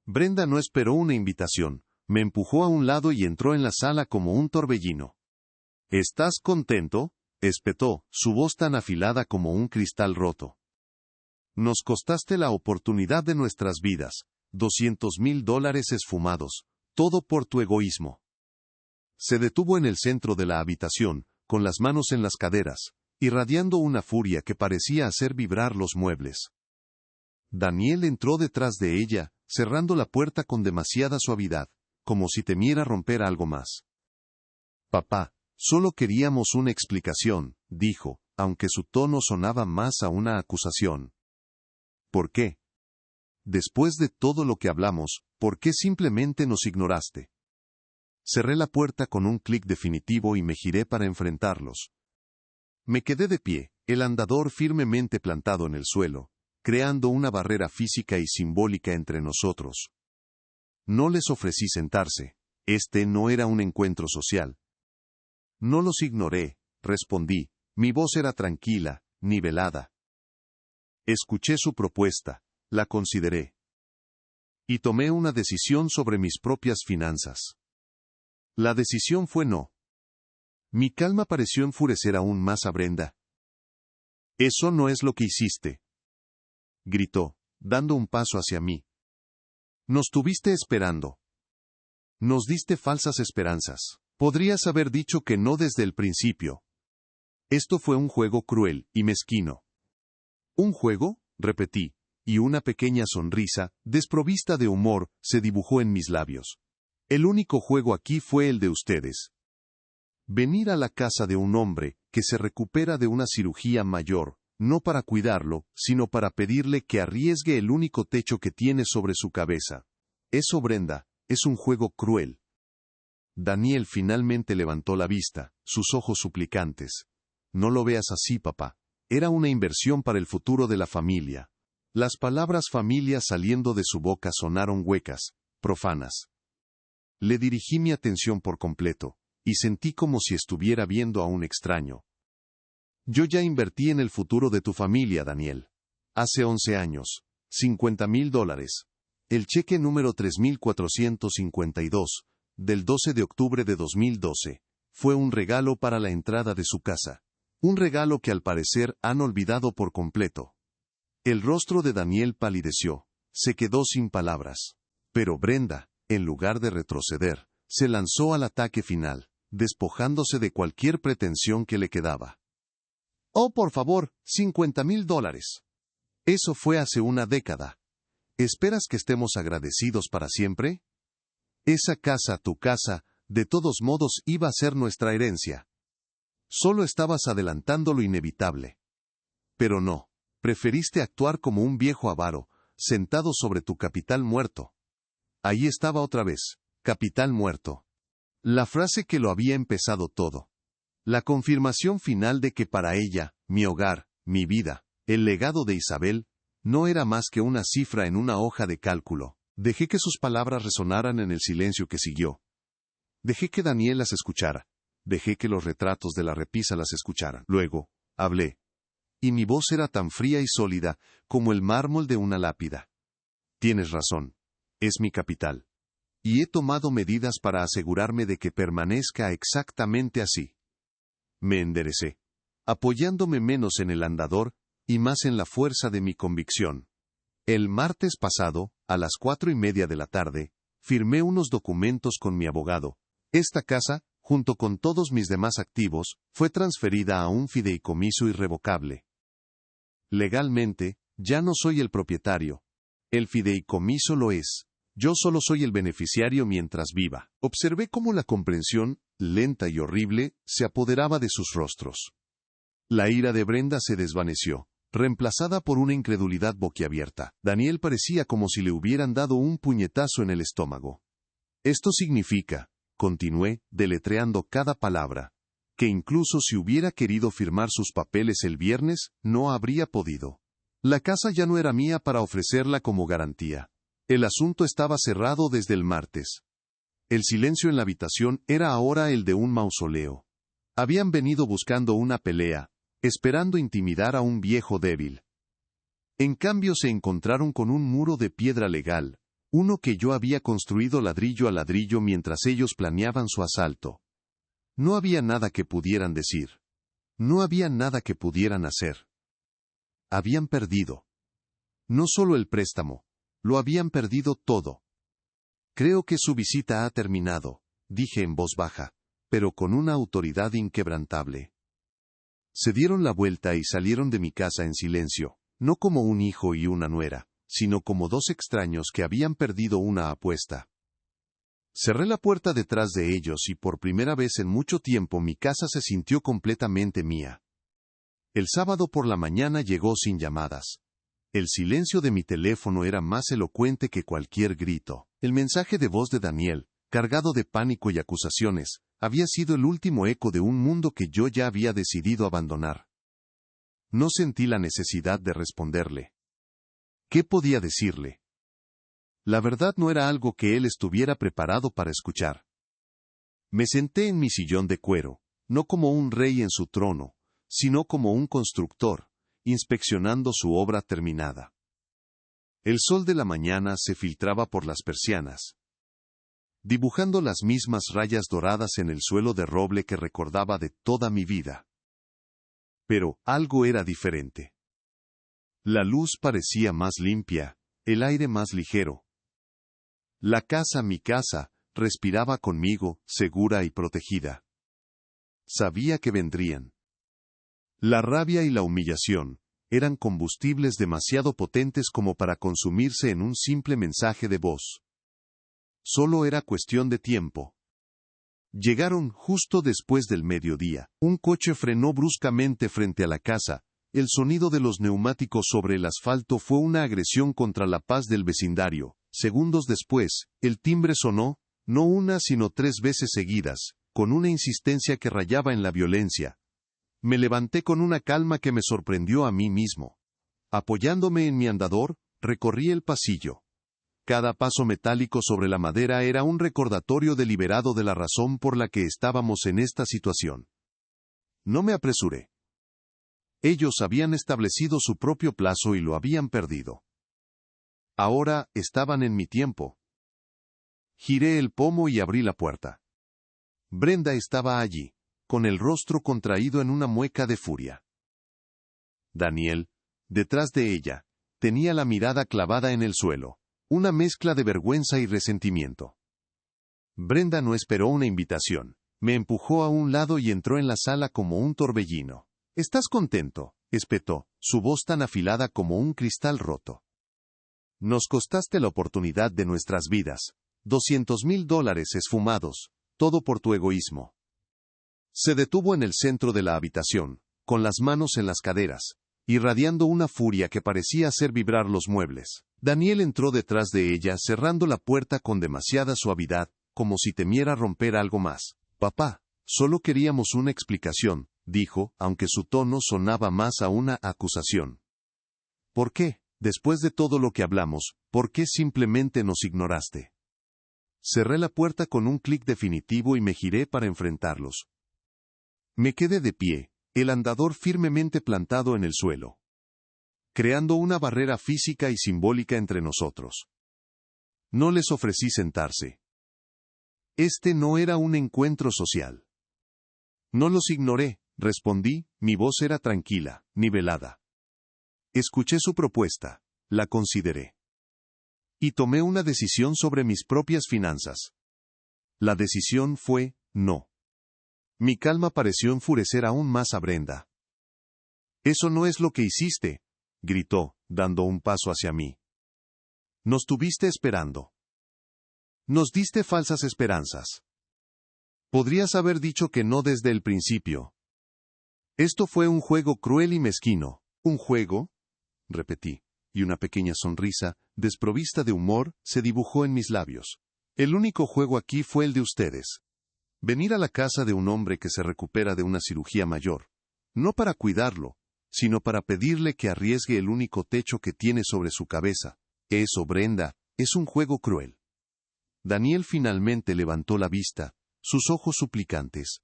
Brenda no esperó una invitación, me empujó a un lado y entró en la sala como un torbellino. ¿Estás contento?, espetó, su voz tan afilada como un cristal roto. Nos costaste la oportunidad de nuestras vidas, $200,000 esfumados, todo por tu egoísmo. Se detuvo en el centro de la habitación, con las manos en las caderas, irradiando una furia que parecía hacer vibrar los muebles. Daniel entró detrás de ella, cerrando la puerta con demasiada suavidad, como si temiera romper algo más. Papá, solo queríamos una explicación, dijo, aunque su tono sonaba más a una acusación. ¿Por qué? Después de todo lo que hablamos, ¿por qué simplemente nos ignoraste? Cerré la puerta con un clic definitivo y me giré para enfrentarlos. Me quedé de pie, el andador firmemente plantado en el suelo, creando una barrera física y simbólica entre nosotros. No les ofrecí sentarse. Este no era un encuentro social. No los ignoré, respondí. Mi voz era tranquila, nivelada. Escuché su propuesta, la consideré. Y tomé una decisión sobre mis propias finanzas. La decisión fue no. Mi calma pareció enfurecer aún más a Brenda. «Eso no es lo que hiciste», gritó, dando un paso hacia mí. «Nos tuviste esperando. Nos diste falsas esperanzas. Podrías haber dicho que no desde el principio. Esto fue un juego cruel y mezquino». «¿Un juego?», repetí, y una pequeña sonrisa, desprovista de humor, se dibujó en mis labios. «El único juego aquí fue el de ustedes. Venir a la casa de un hombre que se recupera de una cirugía mayor, no para cuidarlo, sino para pedirle que arriesgue el único techo que tiene sobre su cabeza. Eso, Brenda, es un juego cruel. Daniel finalmente levantó la vista, sus ojos suplicantes. No lo veas así, papá. Era una inversión para el futuro de la familia. Las palabras familia saliendo de su boca sonaron huecas, profanas. Le dirigí mi atención por completo, y sentí como si estuviera viendo a un extraño. Yo ya invertí en el futuro de tu familia, Daniel. Hace 11 años. $50,000. El cheque número 3452, del 12 de octubre de 2012, fue un regalo para la entrada de su casa. Un regalo que al parecer han olvidado por completo. El rostro de Daniel palideció, se quedó sin palabras. Pero Brenda, en lugar de retroceder, se lanzó al ataque final, despojándose de cualquier pretensión que le quedaba. Oh, por favor, $50,000. Eso fue hace una década. ¿Esperas que estemos agradecidos para siempre? Esa casa, tu casa, de todos modos iba a ser nuestra herencia. Solo estabas adelantando lo inevitable. Pero no, preferiste actuar como un viejo avaro, sentado sobre tu capital muerto. Ahí estaba otra vez, capital muerto. La frase que lo había empezado todo. La confirmación final de que para ella, mi hogar, mi vida, el legado de Isabel, no era más que una cifra en una hoja de cálculo. Dejé que sus palabras resonaran en el silencio que siguió. Dejé que Daniel las escuchara. Dejé que los retratos de la repisa las escucharan. Luego, hablé. Y mi voz era tan fría y sólida como el mármol de una lápida. Tienes razón. Es mi capital. Y he tomado medidas para asegurarme de que permanezca exactamente así. Me enderecé, apoyándome menos en el andador y más en la fuerza de mi convicción. El martes pasado, a las 4:30 de la tarde, firmé unos documentos con mi abogado. Esta casa, junto con todos mis demás activos, fue transferida a un fideicomiso irrevocable. Legalmente, ya no soy el propietario. El fideicomiso lo es. Yo solo soy el beneficiario mientras viva. Observé cómo la comprensión, lenta y horrible, se apoderaba de sus rostros. La ira de Brenda se desvaneció, reemplazada por una incredulidad boquiabierta. Daniel parecía como si le hubieran dado un puñetazo en el estómago. Esto significa, continué, deletreando cada palabra, que incluso si hubiera querido firmar sus papeles el viernes, no habría podido. La casa ya no era mía para ofrecerla como garantía. El asunto estaba cerrado desde el martes. El silencio en la habitación era ahora el de un mausoleo. Habían venido buscando una pelea, esperando intimidar a un viejo débil. En cambio se encontraron con un muro de piedra legal, uno que yo había construido ladrillo a ladrillo mientras ellos planeaban su asalto. No había nada que pudieran decir. No había nada que pudieran hacer. Habían perdido. No solo el préstamo. Lo habían perdido todo. Creo que su visita ha terminado, dije en voz baja, pero con una autoridad inquebrantable. Se dieron la vuelta y salieron de mi casa en silencio, no como un hijo y una nuera, sino como dos extraños que habían perdido una apuesta. Cerré la puerta detrás de ellos y por primera vez en mucho tiempo mi casa se sintió completamente mía. El sábado por la mañana llegó sin llamadas. El silencio de mi teléfono era más elocuente que cualquier grito. El mensaje de voz de Daniel, cargado de pánico y acusaciones, había sido el último eco de un mundo que yo ya había decidido abandonar. No sentí la necesidad de responderle. ¿Qué podía decirle? La verdad no era algo que él estuviera preparado para escuchar. Me senté en mi sillón de cuero, no como un rey en su trono, sino como un constructor, inspeccionando su obra terminada. El sol de la mañana se filtraba por las persianas, dibujando las mismas rayas doradas en el suelo de roble que recordaba de toda mi vida. Pero algo era diferente. La luz parecía más limpia, el aire más ligero. La casa, mi casa, respiraba conmigo, segura y protegida. Sabía que vendrían. La rabia y la humillación eran combustibles demasiado potentes como para consumirse en un simple mensaje de voz. Solo era cuestión de tiempo. Llegaron justo después del mediodía. Un coche frenó bruscamente frente a la casa, El sonido de los neumáticos sobre el asfalto fue una agresión contra la paz del vecindario. Segundos después, el timbre sonó, no una sino 3 veces seguidas, con una insistencia que rayaba en la violencia. Me levanté con una calma que me sorprendió a mí mismo. Apoyándome en mi andador, recorrí el pasillo. Cada paso metálico sobre la madera era un recordatorio deliberado de la razón por la que estábamos en esta situación. No me apresuré. Ellos habían establecido su propio plazo y lo habían perdido. Ahora estaban en mi tiempo. Giré el pomo y abrí la puerta. Brenda estaba allí, con el rostro contraído en una mueca de furia. Daniel, detrás de ella, tenía la mirada clavada en el suelo, una mezcla de vergüenza y resentimiento. Brenda no esperó una invitación, me empujó a un lado y entró en la sala como un torbellino. ¿Estás contento?, espetó, su voz tan afilada como un cristal roto. Nos costaste la oportunidad de nuestras vidas, $200,000 esfumados, todo por tu egoísmo. Se detuvo en el centro de la habitación, con las manos en las caderas, irradiando una furia que parecía hacer vibrar los muebles. Daniel entró detrás de ella cerrando la puerta con demasiada suavidad, como si temiera romper algo más. Papá, solo queríamos una explicación, dijo, aunque su tono sonaba más a una acusación. ¿Por qué, después de todo lo que hablamos, por qué simplemente nos ignoraste? Cerré la puerta con un clic definitivo y me giré para enfrentarlos. Me quedé de pie, el andador firmemente plantado en el suelo, creando una barrera física y simbólica entre nosotros. No les ofrecí sentarse. Este no era un encuentro social. No los ignoré, respondí, mi voz era tranquila, nivelada. Escuché su propuesta, la consideré. Y tomé una decisión sobre mis propias finanzas. La decisión fue, no. Mi calma pareció enfurecer aún más a Brenda. «Eso no es lo que hiciste», gritó, dando un paso hacia mí. «Nos tuviste esperando. Nos diste falsas esperanzas. Podrías haber dicho que no desde el principio. Esto fue un juego cruel y mezquino». «¿Un juego?», repetí, y una pequeña sonrisa, desprovista de humor, se dibujó en mis labios. «El único juego aquí fue el de ustedes. Venir a la casa de un hombre que se recupera de una cirugía mayor, no para cuidarlo, sino para pedirle que arriesgue el único techo que tiene sobre su cabeza. Eso, Brenda, es un juego cruel». Daniel finalmente levantó la vista, sus ojos suplicantes.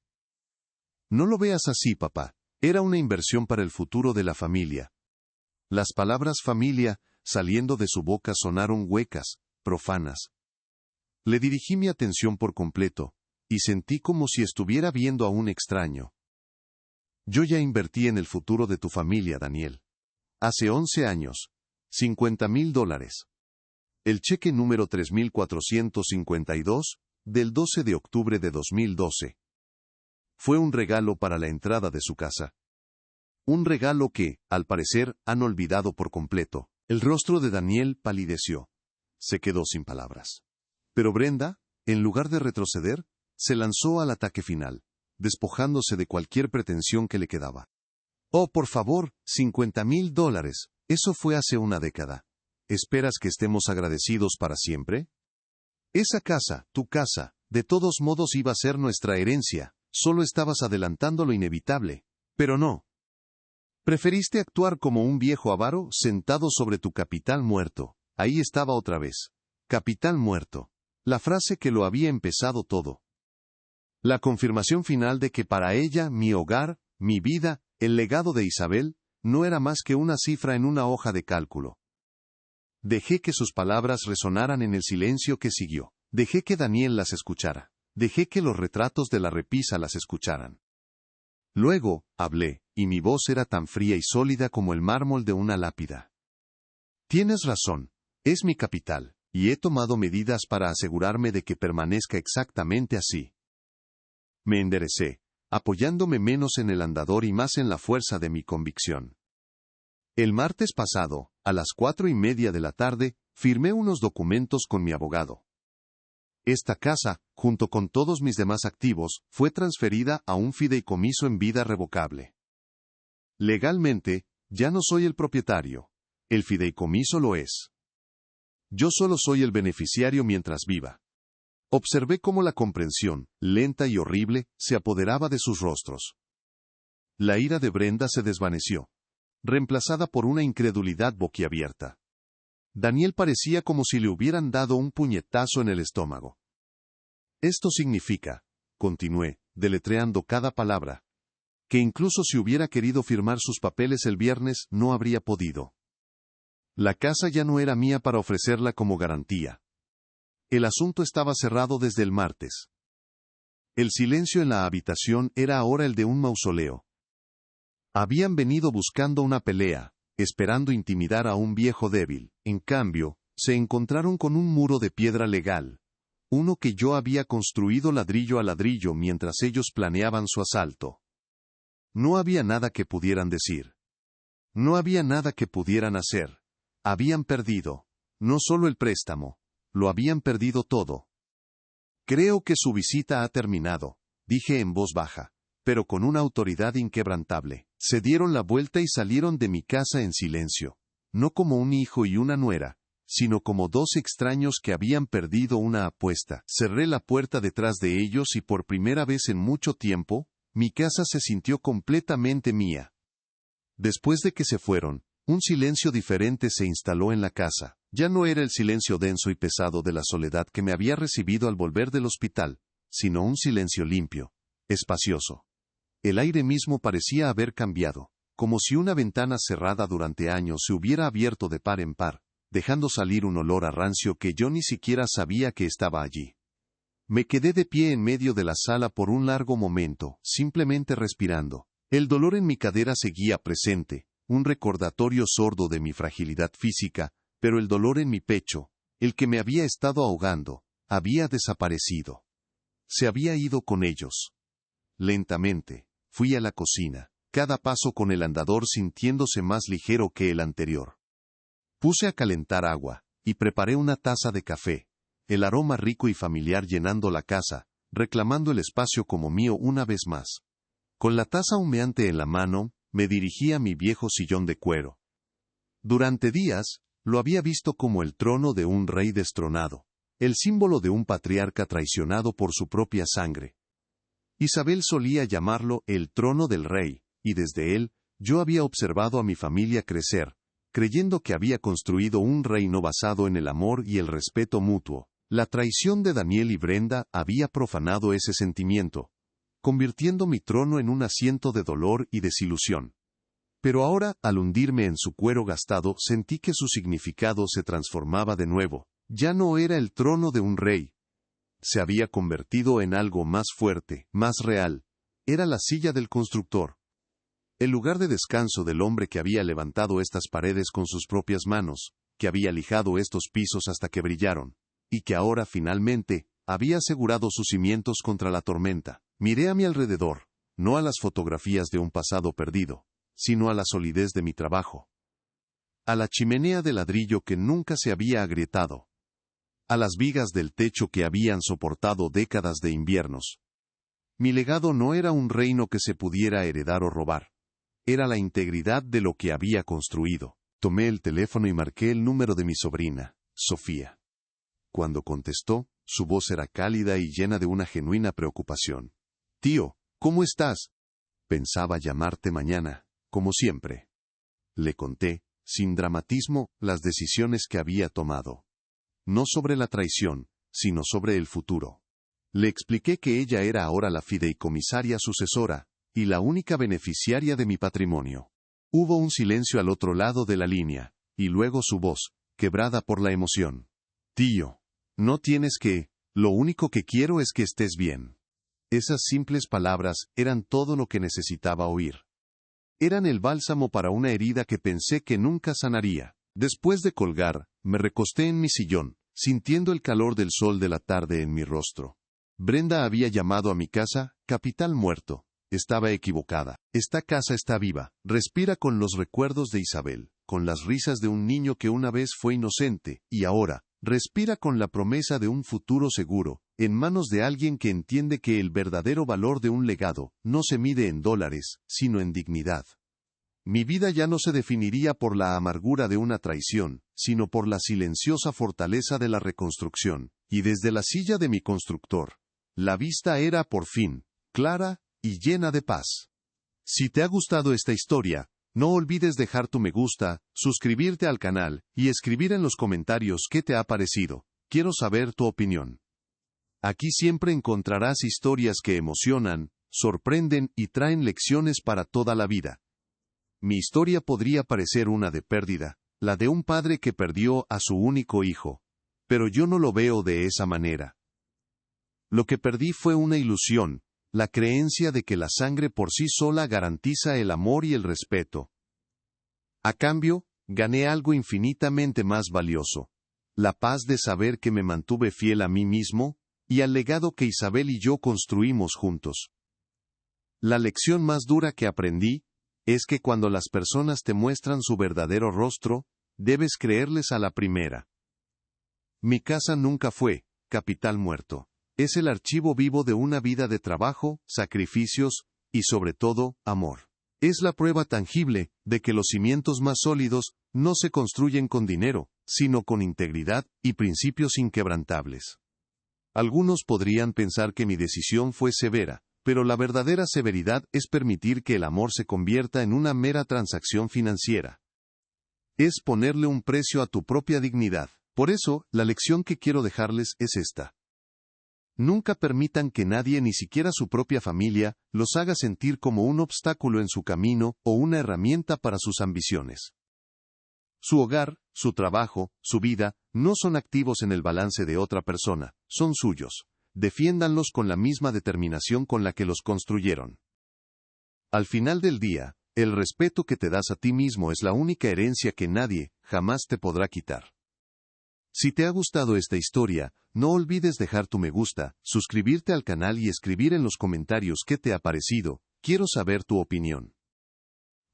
«No lo veas así, papá. Era una inversión para el futuro de la familia». Las palabras familia, saliendo de su boca sonaron huecas, profanas. Le dirigí mi atención por completo, y sentí como si estuviera viendo a un extraño. «Yo ya invertí en el futuro de tu familia, Daniel. Hace 11 años. $50,000. El cheque número 3452, del 12 de octubre de 2012. Fue un regalo para la entrada de su casa. Un regalo que, al parecer, han olvidado por completo». El rostro de Daniel palideció. Se quedó sin palabras. Pero Brenda, en lugar de retroceder, se lanzó al ataque final, despojándose de cualquier pretensión que le quedaba. «Oh, por favor, $50,000. Eso fue hace una década. ¿Esperas que estemos agradecidos para siempre? Esa casa, tu casa, de todos modos iba a ser nuestra herencia, solo estabas adelantando lo inevitable. Pero no. Preferiste actuar como un viejo avaro sentado sobre tu capital muerto». Ahí estaba otra vez. Capital muerto. La frase que lo había empezado todo. La confirmación final de que para ella, mi hogar, mi vida, el legado de Isabel, no era más que una cifra en una hoja de cálculo. Dejé que sus palabras resonaran en el silencio que siguió. Dejé que Daniel las escuchara. Dejé que los retratos de la repisa las escucharan. Luego, hablé, y mi voz era tan fría y sólida como el mármol de una lápida. «Tienes razón. Es mi capital, y he tomado medidas para asegurarme de que permanezca exactamente así». Me enderecé, apoyándome menos en el andador y más en la fuerza de mi convicción. El martes pasado, a las 4:30 de la tarde, firmé unos documentos con mi abogado. Esta casa, junto con todos mis demás activos, fue transferida a un fideicomiso en vida revocable. Legalmente, Ya no soy el propietario. El fideicomiso lo es. Yo solo soy el beneficiario mientras viva. Observé cómo la comprensión, lenta y horrible, se apoderaba de sus rostros. La ira de Brenda se desvaneció, reemplazada por una incredulidad boquiabierta. Daniel parecía como si le hubieran dado un puñetazo en el estómago. Esto significa, continué, deletreando cada palabra, que incluso si hubiera querido firmar sus papeles el viernes, no habría podido. La casa ya no era mía para ofrecerla como garantía. El asunto estaba cerrado desde el martes. El silencio en la habitación era ahora el de un mausoleo. Habían venido buscando una pelea, esperando intimidar a un viejo débil. En cambio, se encontraron con un muro de piedra legal, uno que yo había construido ladrillo a ladrillo mientras ellos planeaban su asalto. No había nada que pudieran decir. No había nada que pudieran hacer. Habían perdido, no solo el préstamo, lo habían perdido todo. Creo que su visita ha terminado, dije en voz baja, pero con una autoridad inquebrantable. Se dieron la vuelta y salieron de mi casa en silencio, no como un hijo y una nuera, sino como dos extraños que habían perdido una apuesta. Cerré la puerta detrás de ellos y por primera vez en mucho tiempo, mi casa se sintió completamente mía. Después de que se fueron, un silencio diferente se instaló en la casa. Ya no era el silencio denso y pesado de la soledad que me había recibido al volver del hospital, sino un silencio limpio, espacioso. El aire mismo parecía haber cambiado, como si una ventana cerrada durante años se hubiera abierto de par en par, dejando salir un olor a rancio que yo ni siquiera sabía que estaba allí. Me quedé de pie en medio de la sala por un largo momento, simplemente respirando. El dolor en mi cadera seguía presente, un recordatorio sordo de mi fragilidad física, pero el dolor en mi pecho, el que me había estado ahogando, había desaparecido. Se había ido con ellos. Lentamente, fui a la cocina, cada paso con el andador sintiéndose más ligero que el anterior. Puse a calentar agua, y preparé una taza de café, el aroma rico y familiar llenando la casa, reclamando el espacio como mío una vez más. Con la taza humeante en la mano, me dirigí a mi viejo sillón de cuero. Durante días, lo había visto como el trono de un rey destronado, el símbolo de un patriarca traicionado por su propia sangre. Isabel solía llamarlo el trono del rey, y desde él, yo había observado a mi familia crecer, creyendo que había construido un reino basado en el amor y el respeto mutuo. La traición de Daniel y Brenda había profanado ese sentimiento, convirtiendo mi trono en un asiento de dolor y desilusión. Pero ahora, al hundirme en su cuero gastado, sentí que su significado se transformaba de nuevo. Ya no era el trono de un rey. Se había convertido en algo más fuerte, más real. Era la silla del constructor. El lugar de descanso del hombre que había levantado estas paredes con sus propias manos, que había lijado estos pisos hasta que brillaron, y que ahora, finalmente, había asegurado sus cimientos contra la tormenta. Miré a mi alrededor, no a las fotografías de un pasado perdido, sino a la solidez de mi trabajo. A la chimenea de ladrillo que nunca se había agrietado. A las vigas del techo que habían soportado décadas de inviernos. Mi legado no era un reino que se pudiera heredar o robar. Era la integridad de lo que había construido. Tomé el teléfono y marqué el número de mi sobrina, Sofía. Cuando contestó, su voz era cálida y llena de una genuina preocupación. «Tío, ¿cómo estás? Pensaba llamarte mañana, como siempre». Le conté, sin dramatismo, las decisiones que había tomado. No sobre la traición, sino sobre el futuro. Le expliqué que ella era ahora la fideicomisaria sucesora, y la única beneficiaria de mi patrimonio. Hubo un silencio al otro lado de la línea, y luego su voz, quebrada por la emoción. «Tío, no tienes que, lo único que quiero es que estés bien». Esas simples palabras eran todo lo que necesitaba oír. Eran el bálsamo para una herida que pensé que nunca sanaría. Después de colgar, me recosté en mi sillón, sintiendo el calor del sol de la tarde en mi rostro. Brenda había llamado a mi casa, capital muerto. Estaba equivocada. Esta casa está viva, respira con los recuerdos de Isabel, con las risas de un niño que una vez fue inocente, y ahora, respira con la promesa de un futuro seguro, en manos de alguien que entiende que el verdadero valor de un legado no se mide en dólares, sino en dignidad. Mi vida ya no se definiría por la amargura de una traición, sino por la silenciosa fortaleza de la reconstrucción, y desde la silla de mi constructor, la vista era, por fin, clara y llena de paz. Si te ha gustado esta historia, no olvides dejar tu me gusta, suscribirte al canal, y escribir en los comentarios qué te ha parecido. Quiero saber tu opinión. Aquí siempre encontrarás historias que emocionan, sorprenden y traen lecciones para toda la vida. Mi historia podría parecer una de pérdida, la de un padre que perdió a su único hijo. Pero yo no lo veo de esa manera. Lo que perdí fue una ilusión, la creencia de que la sangre por sí sola garantiza el amor y el respeto. A cambio, gané algo infinitamente más valioso, la paz de saber que me mantuve fiel a mí mismo, y al legado que Isabel y yo construimos juntos. La lección más dura que aprendí, es que cuando las personas te muestran su verdadero rostro, debes creerles a la primera. Mi casa nunca fue capital muerto. Es el archivo vivo de una vida de trabajo, sacrificios, y sobre todo, amor. Es la prueba tangible de que los cimientos más sólidos no se construyen con dinero, sino con integridad y principios inquebrantables. Algunos podrían pensar que mi decisión fue severa, pero la verdadera severidad es permitir que el amor se convierta en una mera transacción financiera. Es ponerle un precio a tu propia dignidad. Por eso, la lección que quiero dejarles es esta. Nunca permitan que nadie, ni siquiera su propia familia, los haga sentir como un obstáculo en su camino o una herramienta para sus ambiciones. Su hogar, su trabajo, su vida, no son activos en el balance de otra persona, son suyos. Defiéndanlos con la misma determinación con la que los construyeron. Al final del día, el respeto que te das a ti mismo es la única herencia que nadie, jamás te podrá quitar. Si te ha gustado esta historia, no olvides dejar tu me gusta, suscribirte al canal y escribir en los comentarios qué te ha parecido. Quiero saber tu opinión.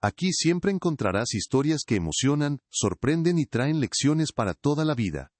Aquí siempre encontrarás historias que emocionan, sorprenden y traen lecciones para toda la vida.